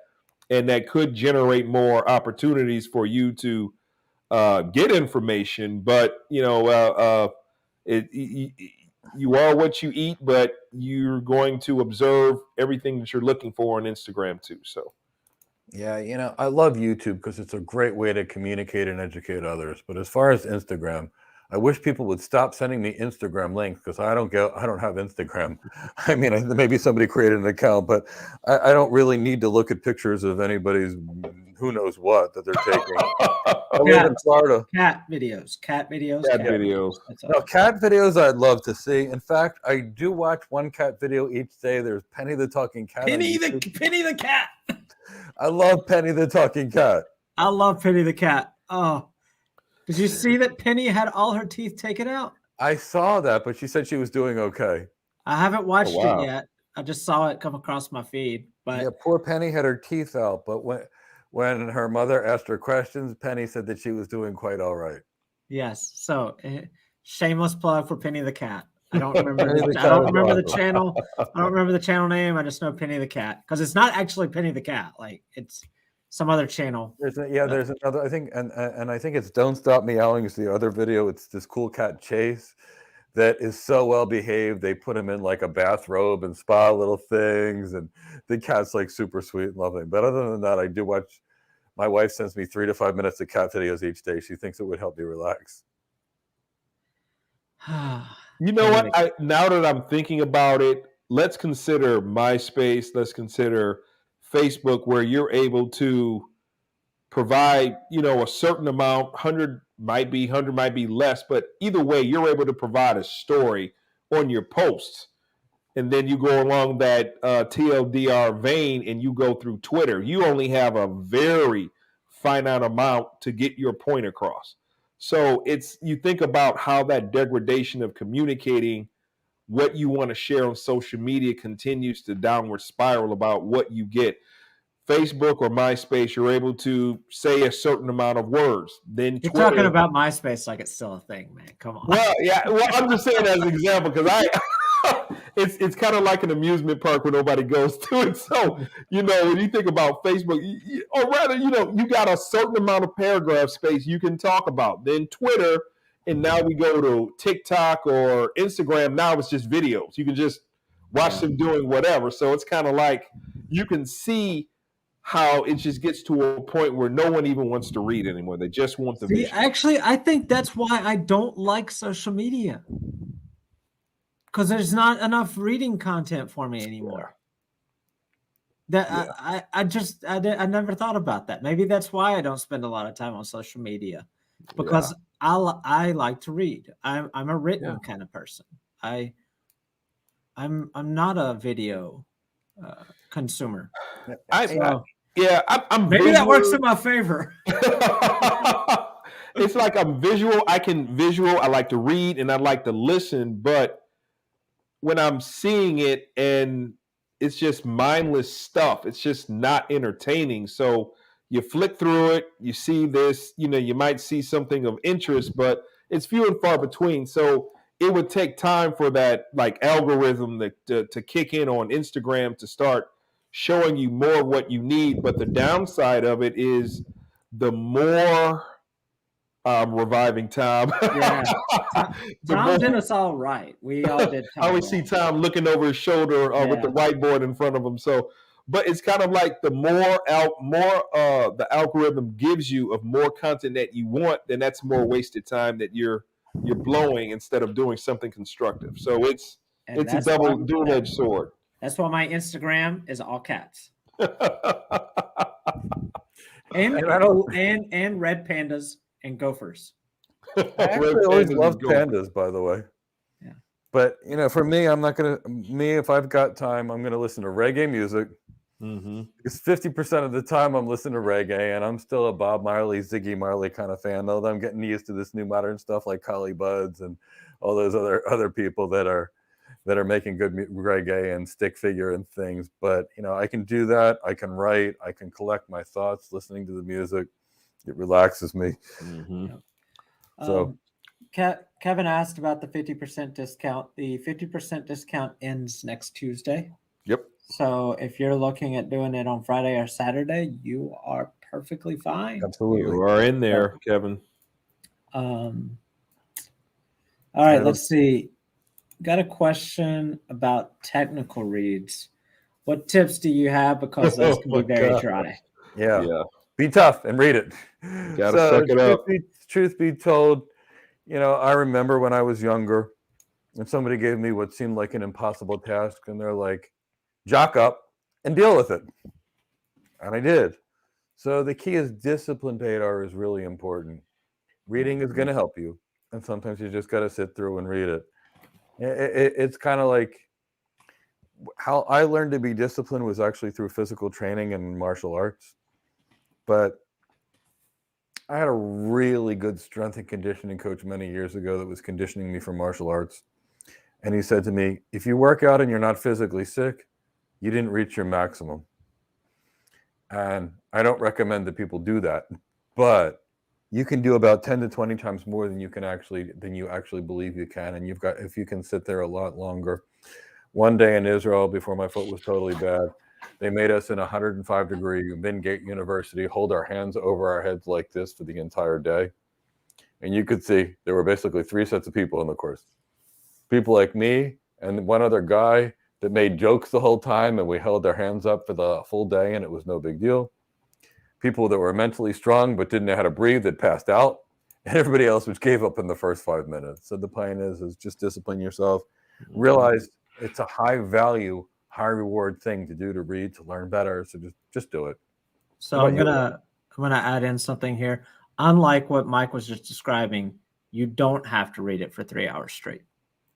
and that could generate more opportunities for you to get information. But you are what you eat, but you're going to observe everything that you're looking for on Instagram too. So.
Yeah, I love YouTube because it's a great way to communicate and educate others. But as far as Instagram, I wish people would stop sending me Instagram links because I don't have Instagram. I mean, maybe somebody created an account, but I don't really need to look at pictures of anybody's who knows what that they're taking. I live in Florida.
Cat videos.
Cat videos.
No, cat videos I'd love to see. In fact, I do watch one cat video each day. There's Penny the Talking Cat.
Penny the cat.
I love Penny the Talking Cat.
I love Penny the cat. Oh, did you see that Penny had all her teeth taken out?
I saw that, but she said she was doing okay.
I haven't watched it yet. I just saw it come across my feed. But
yeah, poor Penny had her teeth out. But when her mother asked her questions, Penny said that she was doing quite all right.
Yes. So shameless plug for Penny the cat. I don't remember. I don't remember the channel. I don't remember the channel name. I just know Penny the cat because it's not actually Penny the cat. Like it's some other channel.
There's another. I think and I think it's Don't Stop Meowing is the other video. It's this cool cat Chase that is so well behaved. They put him in like a bathrobe and spa little things, and the cat's like super sweet and lovely. But other than that, I do watch. My wife sends me 3 to 5 minutes of cat videos each day. She thinks it would help me relax.
You know what? Now that I'm thinking about it, let's consider MySpace. Let's consider Facebook, where you're able to provide, a certain amount. 100 might be less, but either way, you're able to provide a story on your posts, and then you go along that TLDR vein, and you go through Twitter. You only have a very finite amount to get your point across. So you think about how that degradation of communicating what you want to share on social media continues to downward spiral about what you get. Facebook or MySpace, you're able to say a certain amount of words. Then
you're
Twitter,
talking about MySpace like it's still a thing, man. Come on.
Well, yeah. Well, I'm just saying as an example because it's kind of like an amusement park where nobody goes to it. So, when you think about Facebook, or rather, you got a certain amount of paragraph space you can talk about. Then Twitter, and now we go to TikTok or Instagram. Now it's just videos. You can just watch them doing whatever. So it's kind of like you can see how it just gets to a point where no one even wants to read anymore. They just want the visual.
Actually, I think that's why I don't like social media. Because there's not enough reading content for me anymore. I never thought about that. Maybe that's why I don't spend a lot of time on social media, because I like to read. I'm a written kind of person. I'm not a video consumer.
I'm
maybe
visual.
that works in my favor.
It's like I'm visual. I like to read and I like to listen, but when I'm seeing it and it's just mindless stuff, it's just not entertaining. So, you flick through it, you see this, you might see something of interest, but it's few and far between. So it would take time for that like algorithm to kick in on Instagram to start showing you more of what you need. But the downside of it is the more reviving Tom.
Yeah.
The
Tom
more-
did us all right. We all did
I
Tom
always see
wrong.
Tom looking over his shoulder with the whiteboard in front of him. So, but it's kind of like the more the algorithm gives you of more content that you want, then that's more wasted time that you're blowing instead of doing something constructive. So it's a
that's
dual-edged sword.
That's why my Instagram is all cats. And red pandas and gophers.
I actually always loved pandas, by the way.
Yeah.
But for me, if I've got time, I'm gonna listen to reggae music.
Mm-hmm.
Because 50% of the time I'm listening to reggae, and I'm still a Bob Marley, Ziggy Marley kind of fan. Although I'm getting used to this new modern stuff like Collie Buddz and all those other people that are making good reggae and stick figure and things. But I can do that. I can write. I can collect my thoughts listening to the music. It relaxes me.
Mm-hmm.
So
Kevin asked about the 50% discount. The 50% discount ends next Tuesday.
Yep.
So if you're looking at doing it on Friday or Saturday, you are perfectly fine.
Absolutely.
You are in there, Kevin.
All right, let's see. Got a question about technical reads. What tips do you have? Because those can be very dry.
Yeah. Be tough and read it.
Gotta suck it up.
Truth be told, I remember when I was younger and somebody gave me what seemed like an impossible task, and they're like, jock up and deal with it. And I did. So the key is discipline, Tldr, is really important. Reading is going to help you. And sometimes you just got to sit through and read it. It's kind of like how I learned to be disciplined was actually through physical training and martial arts. But I had a really good strength and conditioning coach many years ago that was conditioning me for martial arts. And he said to me, if you work out and you're not physically sick, you didn't reach your maximum. And I don't recommend that people do that, but you can do about 10 to 20 times more than you actually believe you can. And if you can sit there a lot longer. One day in Israel, before my foot was totally bad, they made us in 105-degree Wingate University hold our hands over our heads like this for the entire day. And you could see there were basically 3 sets of people in the course. People like me and one other guy that made jokes the whole time, and we held their hands up for the full day, and it was no big deal. People that were mentally strong but didn't know how to breathe that passed out, and everybody else which gave up in the first 5 minutes. So the point is just discipline yourself. Realize it's a high value, high reward thing to do, to read, to learn better. So just do it.
So I'm gonna add in something here. Unlike what Mike was just describing, you don't have to read it for 3 hours straight.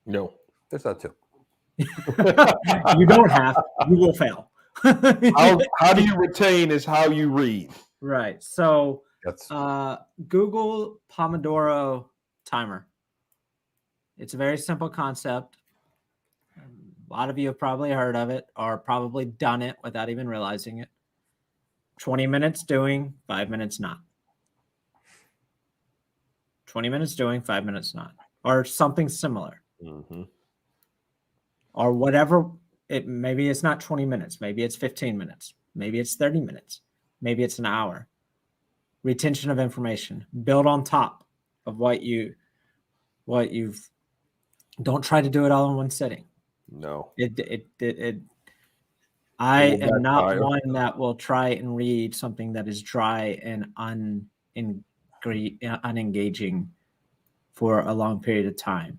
No,
there's that too.
You don't have. You will fail.
How do you retain is how you read.
Right. So Google Pomodoro timer. It's a very simple concept. A lot of you have probably heard of it or probably done it without even realizing it. 20 minutes doing, 5 minutes not. 20 minutes doing, 5 minutes not. Or something similar.
Mm-hmm.
Or whatever. Maybe it's not 20 minutes. Maybe it's 15 minutes. Maybe it's 30 minutes. Maybe it's an hour. Retention of information. Build on top of what you've. Don't try to do it all in one sitting.
No.
I am not one that will try and read something that is dry and unengaging for a long period of time.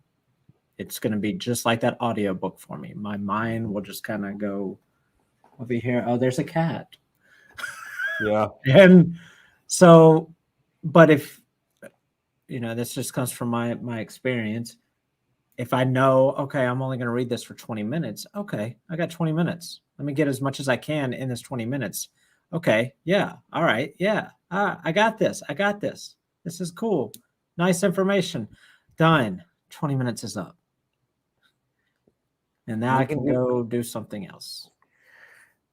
It's going to be just like that audiobook for me. My mind will just kind of go over here. Oh, there's a cat.
Yeah.
And so, but if, this just comes from my experience. If I know, okay, I'm only going to read this for 20 minutes. Okay, I got 20 minutes. Let me get as much as I can in this 20 minutes. Okay, yeah, all right, yeah. I got this. This is cool. Nice information. Done. 20 minutes is up. And now I can go do something else.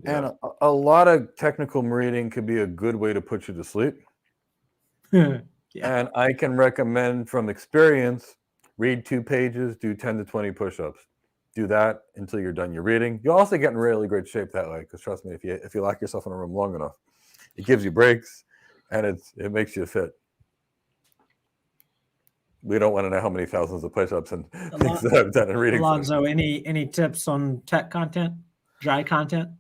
And a lot of technical reading could be a good way to put you to sleep.
Yeah.
And I can recommend from experience, read 2 pages, do 10 to 20 push-ups. Do that until you're done your reading. You'll also get in really great shape that way, because trust me, if you lock yourself in a room long enough, it gives you breaks and it makes you fit. We don't want to know how many thousands of push-ups and things that I've done in reading.
Alonzo, any tips on tech content, dry content?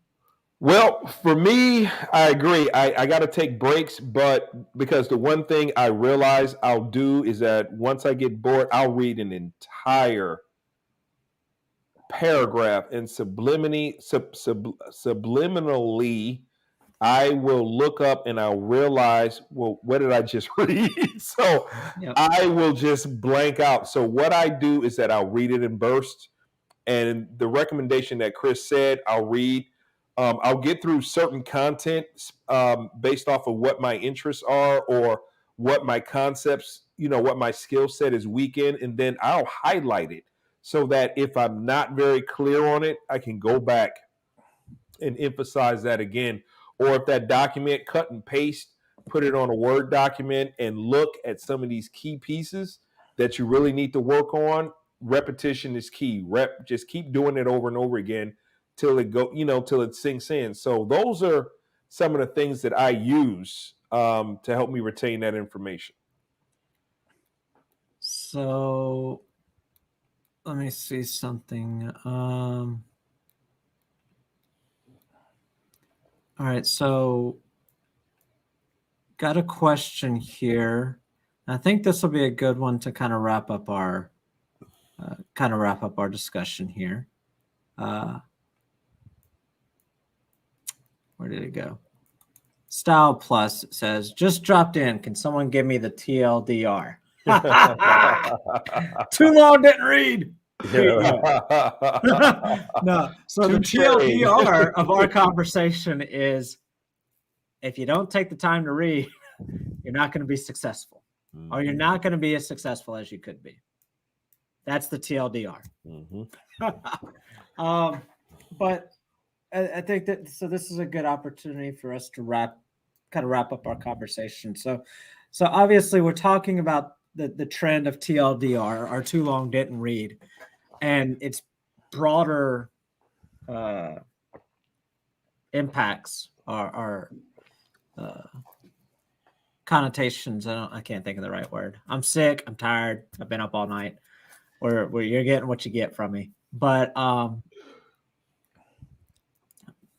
Well, for me, I agree. I got to take breaks, but because the one thing I realize I'll do is that once I get bored, I'll read an entire paragraph and subliminally, I will look up and I'll realize, well, what did I just read? So I will just blank out. So what I do is that I'll read it in bursts. And the recommendation that Chris said, I'll read. I'll get through certain content based off of what my interests are or what my concepts, what my skill set is weak in, and then I'll highlight it so that if I'm not very clear on it, I can go back and emphasize that again. Or if that document, cut and paste, put it on a Word document and look at some of these key pieces that you really need to work on. Repetition is key. Just keep doing it over and over again till it sinks in. So those are some of the things that I use to help me retain that information.
So let me see something. All right, so got a question here. I think this will be a good one to kind of wrap up our discussion here. Where did it go? Style Plus says, just dropped in. Can someone give me the TLDR? Too long, didn't read. No. So the TLDR of our conversation is, if you don't take the time to read, you're not going to be successful, or you're not going to be as successful as you could be. That's the TLDR. But I think that this is a good opportunity for us to wrap up our conversation. So obviously we're talking about the trend of TLDR, or too long didn't read, and its broader impacts are connotations. I can't think of the right word. I'm sick. I'm tired. I've been up all night. Where you're getting what you get from me. But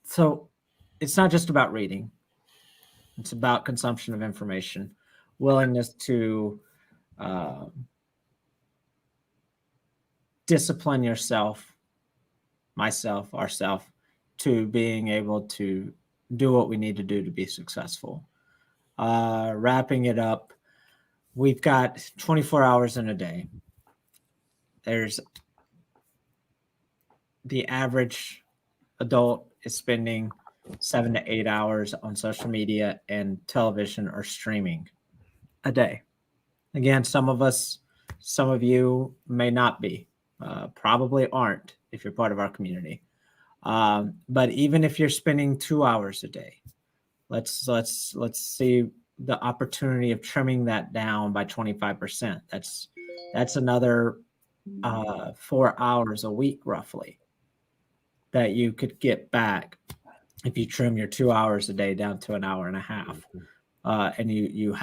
so it's not just about reading. It's about consumption of information, willingness to discipline yourself, myself, ourself, to being able to do what we need to do to be successful. Wrapping it up, we've got 24 hours in a day. There's the average adult is spending 7 to 8 hours on social media and television or streaming a day. Again, some of you may not be, probably aren't if you're part of our community. But even if you're spending 2 hours a day, let's see the opportunity of trimming that down by 25%. That's another 4 hours a week roughly that you could get back if you trim your 2 hours a day down to an hour and a half. And you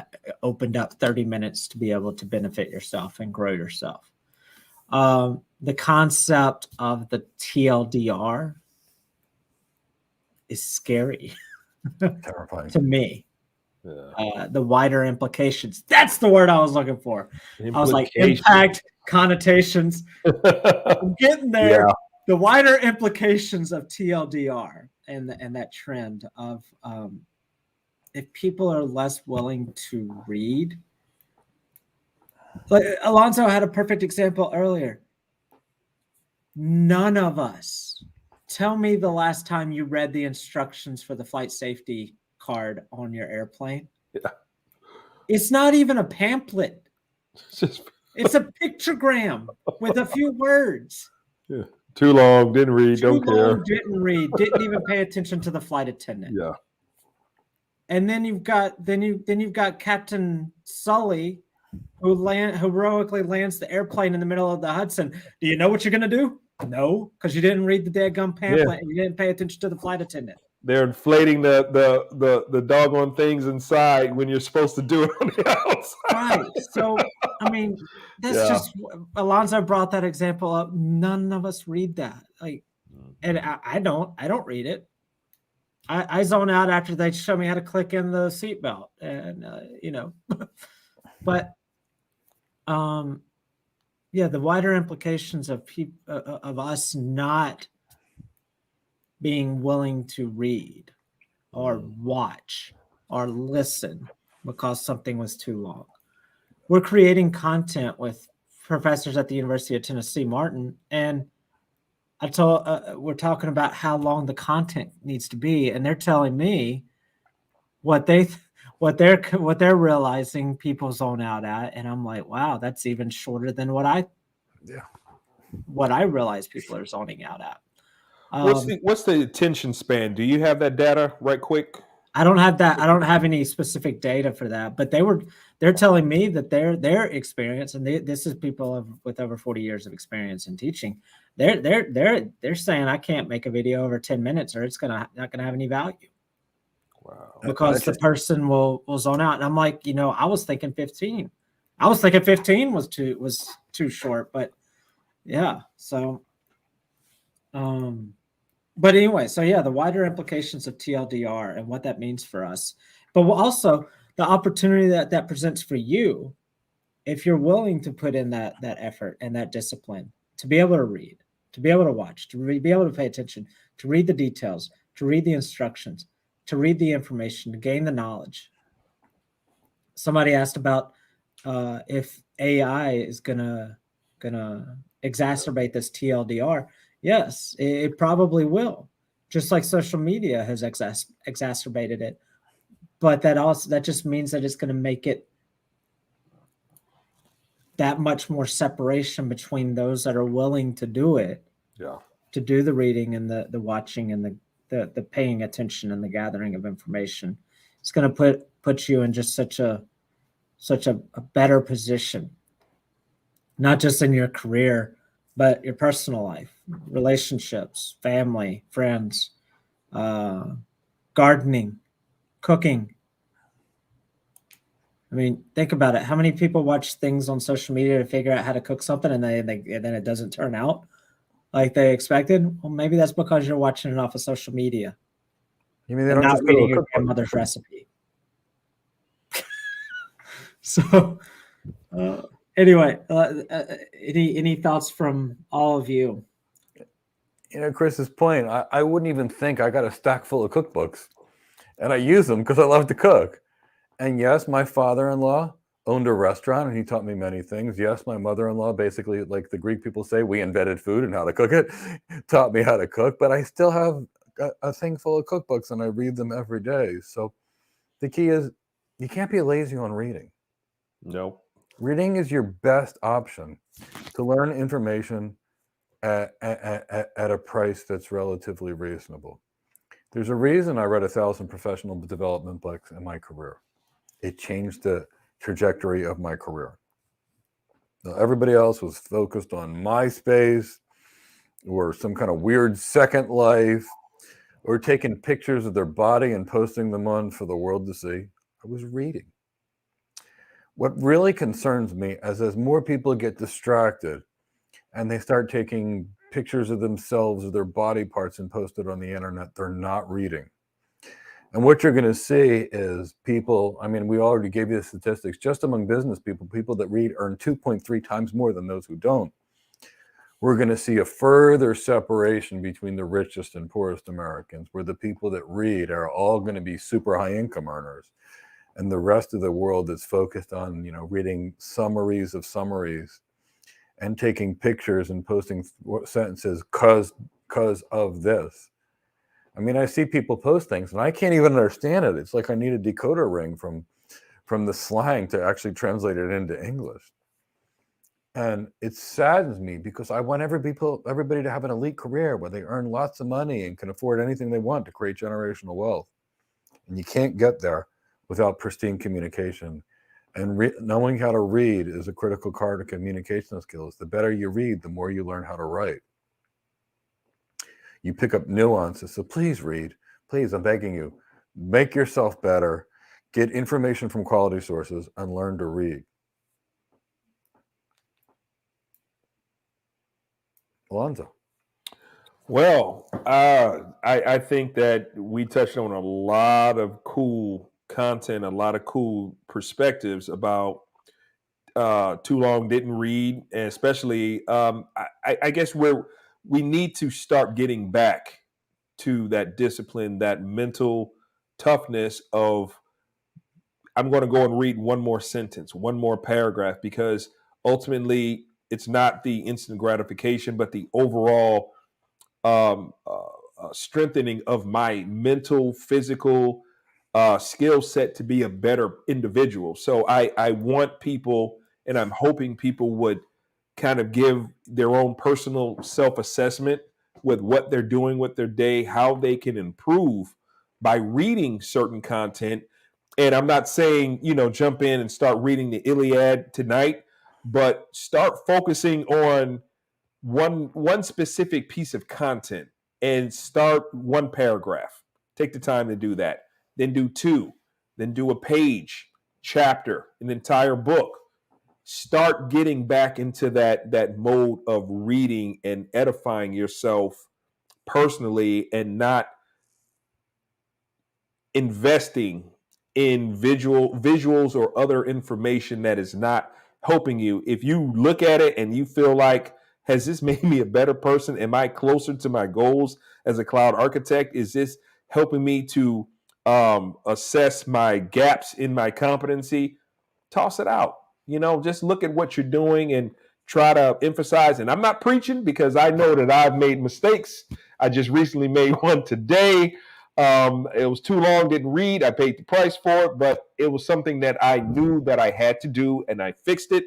opened up 30 minutes to be able to benefit yourself and grow yourself. The concept of the TLDR is scary.
Terrifying
to me. The wider implications. That's the word I was looking for. I was like, impact, connotations. I'm getting there. Yeah. The wider implications of TLDR and that trend of if people are less willing to read. Like Alonzo had a perfect example earlier. None of us. Tell me the last time you read the instructions for the flight safety card on your airplane. Yeah. It's not even a pamphlet. It's a pictogram with a few words.
Yeah. Too long, didn't read,
Too
don't
long,
care.
didn't read, didn't even pay attention to the flight attendant.
Yeah.
And then you've got Captain Sully, who heroically lands the airplane in the middle of the Hudson. Do you know what you're gonna do? No, because you didn't read the daggum pamphlet and you didn't pay attention to the flight attendant.
They're inflating the doggone things inside when you're supposed to do it on the outside.
Right. So, I mean, that's just Alonzo brought that example up. None of us read that. Like, and I don't read it. I zone out after they show me how to click in the seatbelt, and but yeah, the wider implications of of us not being willing to read or watch or listen because something was too long. We're creating content with professors at the University of Tennessee Martin, and we're talking about how long the content needs to be, and they're telling me what they're realizing people zone out at, and I'm like, wow, that's even shorter than what I realize people are zoning out at.
What's the attention span? Do you have that data right quick?
I don't have that. I don't have any specific data for that, but they're telling me that their experience, and this is people with over 40 years of experience in teaching. They're saying I can't make a video over 10 minutes or it's not gonna have any value.
Wow.
Because the person will zone out. And I'm like, I was thinking 15. I was thinking 15 was too short, but yeah. So but anyway, so yeah, the wider implications of TLDR and what that means for us, but also the opportunity that presents for you, if you're willing to put in that effort and that discipline to be able to read, to be able to watch, be able to pay attention, to read the details, to read the instructions, to read the information, to gain the knowledge. Somebody asked about if AI is gonna exacerbate this TLDR. Yes, it probably will, just like social media has exacerbated it. But that just means that it's going to make it that much more separation between those that are willing to do it, to do the reading and the watching and the paying attention and the gathering of information. It's going to put you in just such a better position, not just in your career, but your personal life, relationships, family, friends, gardening, cooking. I mean, think about it. How many people watch things on social media to figure out how to cook something and then it doesn't turn out like they expected? Well, maybe that's because you're watching it off of social media.
You mean they don't just
reading your grandmother's recipe? So, anyway, any thoughts from all of you?
Chris's point, I wouldn't even think I got a stack full of cookbooks, and I use them because I love to cook. And yes, my father-in-law owned a restaurant, and he taught me many things. Yes, my mother-in-law, basically, like the Greek people say, we invented food and how to cook it, taught me how to cook. But I still have a thing full of cookbooks, and I read them every day. So the key is you can't be lazy on reading.
No.
Reading is your best option to learn information at a price that's relatively reasonable. There's a reason I read 1,000 professional development books in my career. It changed the trajectory of my career. Now, everybody else was focused on MySpace or some kind of weird Second Life or taking pictures of their body and posting them on for the world to see. I was reading. What really concerns me is as more people get distracted and they start taking pictures of themselves or their body parts and post it on the internet, they're not reading. And what you're going to see is people, I mean, we already gave you the statistics, just among business people that read earn 2.3 times more than those who don't. We're going to see a further separation between the richest and poorest Americans, where the people that read are all going to be super high income earners. And the rest of the world is focused on, reading summaries of summaries and taking pictures and posting sentences because of this. I mean, I see people post things and I can't even understand it. It's like I need a decoder ring from the slang to actually translate it into English. And it saddens me because I want everybody to have an elite career where they earn lots of money and can afford anything they want to create generational wealth. And you can't get there without pristine communication. And knowing how to read is a critical part of communication skills. The better you read, the more you learn how to write. You pick up nuances. So please read. Please, I'm begging you. Make yourself better. Get information from quality sources and learn to read. Alonzo.
Well, I think that we touched on a lot of cool content, a lot of cool perspectives about Too Long Didn't Read, and especially I guess we need to start getting back to that discipline, that mental toughness of I'm going to go and read one more sentence, one more paragraph, because ultimately it's not the instant gratification, but the overall strengthening of my mental, physical skill set to be a better individual. So I want people, and I'm hoping people would kind of give their own personal self assessment with what they're doing with their day, how they can improve by reading certain content. And I'm not saying, jump in and start reading the Iliad tonight, but start focusing on one specific piece of content and start one paragraph. Take the time to do that. Then do two, then do a page, chapter, an entire book. Start getting back into that mode of reading and edifying yourself personally, and not investing in visuals or other information that is not helping you. If you look at it and you feel like, has this made me a better person? Am I closer to my goals as a cloud architect? Is this helping me to assess my gaps in my competency? Toss it out. Just look at what you're doing and try to emphasize. And I'm not preaching, because I know that I've made mistakes. I just recently made one today. It was too long, didn't read. I paid the price for it, but it was something that I knew that I had to do, and I fixed it.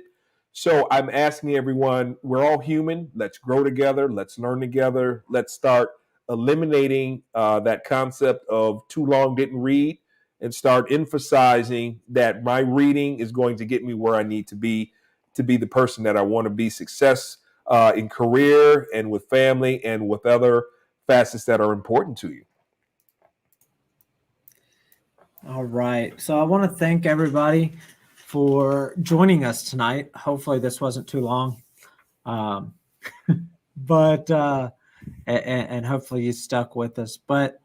So I'm asking everyone, we're all human. Let's grow together. Let's learn together. Let's start eliminating that concept of too long, didn't read, and start emphasizing that my reading is going to get me where I need to be the person that I want to be, success in career and with family and with other facets that are important to you.
All right. So I want to thank everybody for joining us tonight. Hopefully this wasn't too long. But and hopefully you stuck with us. But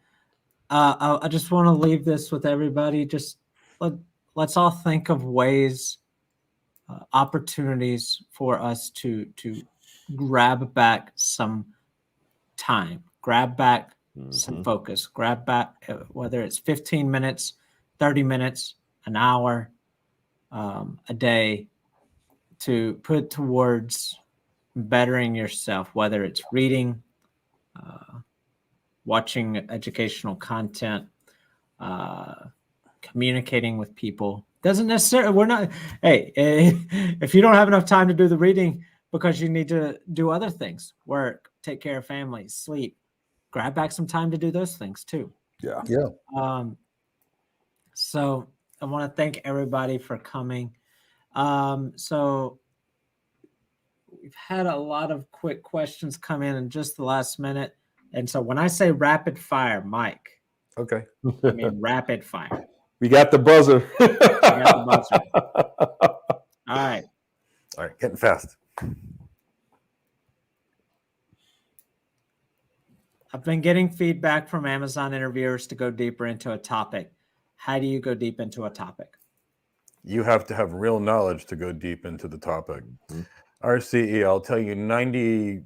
I just want to leave this with everybody. Just let's all think of ways, opportunities for us to grab back some time, grab back some focus, grab back, whether it's 15 minutes, 30 minutes, an hour, a day, to put towards bettering yourself, whether it's reading, watching educational content, communicating with people. Doesn't necessarily, we're not, hey, if you don't have enough time to do the reading because you need to do other things, work, take care of family, sleep, grab back some time to do those things too.
Yeah.
So I want to thank everybody for coming. So we've had a lot of quick questions come in just the last minute. And so when I say rapid fire, Mike,
Okay.
I mean rapid fire.
We got the buzzer.
All right.
All right. Getting fast.
I've been getting feedback from Amazon interviewers to go deeper into a topic. How do you go deep into a topic?
You have to have real knowledge to go deep into the topic. RCE, I'll tell you, 95%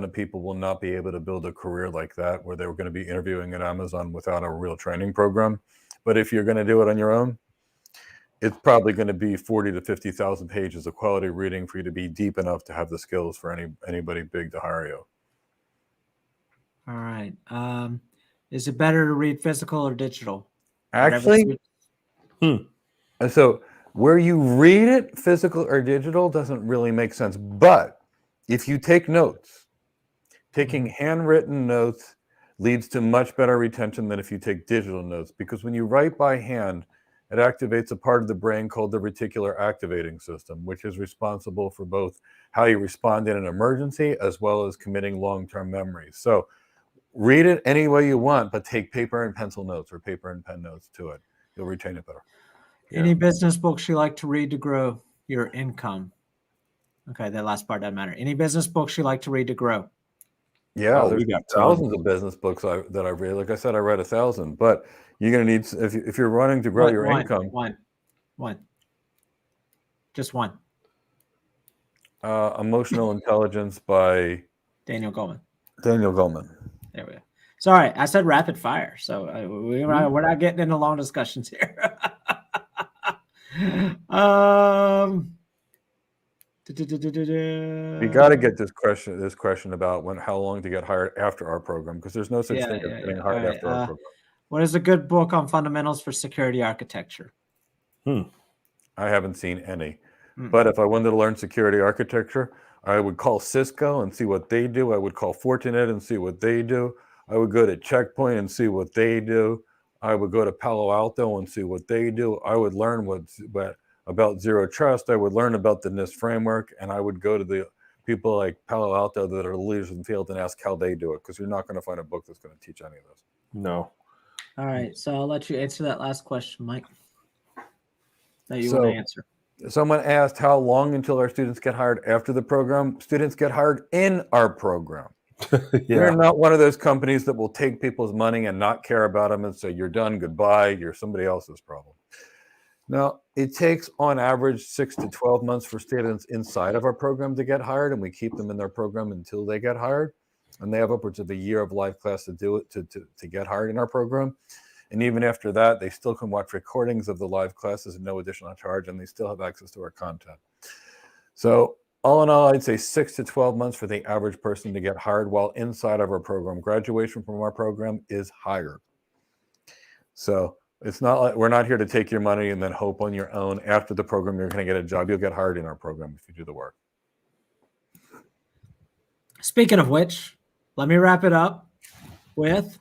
of people will not be able to build a career like that, where they were going to be interviewing at Amazon without a real training program. But if you're going to do it on your own, it's probably going to be 40 to 50,000 pages of quality reading for you to be deep enough to have the skills for anybody big to hire you.
All right. Is it better to read physical or digital?
Actually, so Where you read it, physical or digital, doesn't really make sense. But if you take notes, taking handwritten notes leads to much better retention than if you take digital notes, because when you write by hand, it activates a part of the brain called the reticular activating system, which is responsible for both how you respond in an emergency as well as committing long-term memories. So read it any way you want, but take paper and pencil notes or paper and pen notes to it. You'll retain it better.
Any business books you like to read to grow your income? Okay, that last part doesn't matter. Any business books you like to read to grow?
Yeah,
Oh,
there's
we got
thousands of business books that I read. Like I said, I read 1,000, but you're going to need, if you're running to grow your income.
One. Just one.
Emotional Intelligence by
Daniel Goleman.
There we go.
Sorry, I said rapid fire, so we're not getting into long discussions here.
You got to get this question about how long to get hired after our program, because there's no such thing as getting hired after our program.
What is a good book on fundamentals for security architecture?
I haven't seen any. But if I wanted to learn security architecture, I would call Cisco and see what they do. I would call Fortinet and see what they do. I would go to Checkpoint and see what they do. I would go to Palo Alto and see what they do. I would learn about Zero Trust. I would learn about the NIST framework, and I would go to the people like Palo Alto that are leaders in the field and ask how they do it, because you're not going to find a book that's going to teach any of this.
No.
All right, so I'll let you answer that last question, Mike, that you want to answer.
Someone asked how long until our students get hired after the program. Students get hired in our program. We're not one of those companies that will take people's money and not care about them and say, you're done, goodbye, you're somebody else's problem. Now, it takes on average 6 to 12 months for students inside of our program to get hired, and we keep them in their program until they get hired. And they have upwards of a year of live class to do it, to get hired in our program. And even after that, they still can watch recordings of the live classes at no additional charge, and they still have access to our content. So all in all, I'd say 6 to 12 months for the average person to get hired while inside of our program. Graduation from our program is higher. So it's not like we're not here to take your money and then hope on your own after the program you're going to get a job. You'll get hired in our program if you do the work.
Speaking of which, let me wrap it up with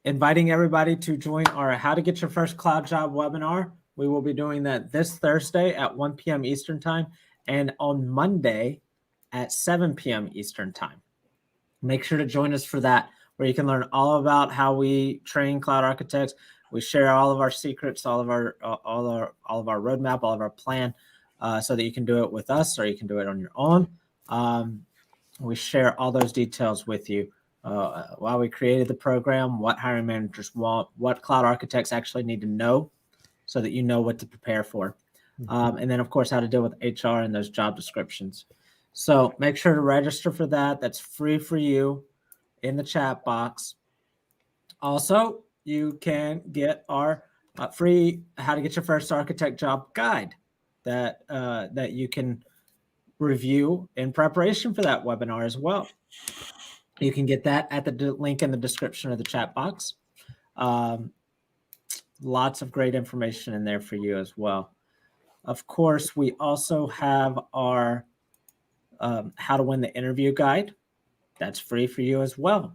inviting everybody to join our How to Get Your First Cloud Job webinar. We will be doing that this Thursday at 1 p.m. Eastern Time and on Monday at 7 p.m. Eastern Time. Make sure to join us for that, where you can learn all about how we train cloud architects. We share all of our secrets, all of our roadmap, all of our plan, so that you can do it with us or you can do it on your own. We share all those details with you. Why we created the program, what hiring managers want, what cloud architects actually need to know so that you know what to prepare for. And then, of course, how to deal with HR and those job descriptions. So make sure to register for that. That's free for you in the chat box. Also, you can get our free How to Get Your First Architect Job guide that you can review in preparation for that webinar as well. You can get that at the link in the description of the chat box. Lots of great information in there for you as well. Of course, we also have our How to Win the Interview guide. That's free for you as well.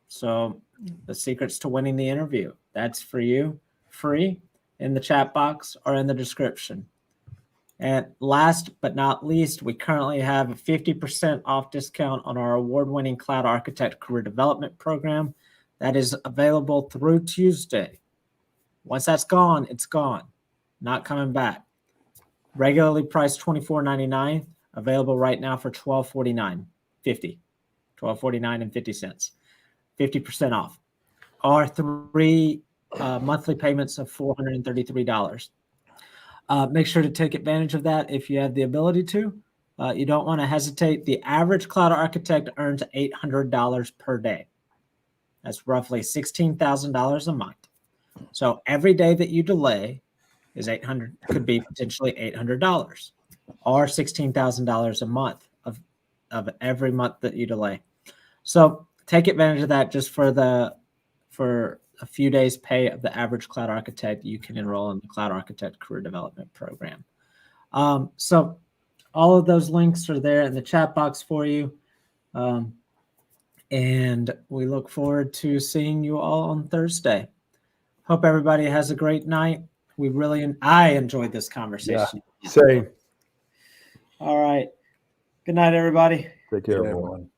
So the secrets to winning the interview, that's for you, free in the chat box or in the description. And last but not least, we currently have a 50% off discount on our award-winning Cloud Architect Career Development Program. That is available through Tuesday. Once that's gone, it's gone. Not coming back. Regularly priced $24.99, available right now for $12.49.50. $12.49.50. 50% off. Or 3 monthly payments of $433. Make sure to take advantage of that if you have the ability to. You don't want to hesitate. The average cloud architect earns $800 per day. That's roughly $16,000 a month. So every day that you delay is $800, could be potentially $800 or $16,000 a month of every month that you delay. So take advantage of that just for a few days pay of the average cloud architect, you can enroll in the Cloud Architect Career Development Program. So all of those links are there in the chat box for you. And we look forward to seeing you all on Thursday. Hope everybody has a great night. I enjoyed this conversation.
Same.
All right. Good night, everybody.
Take care,
Yeah,
everyone.
everyone.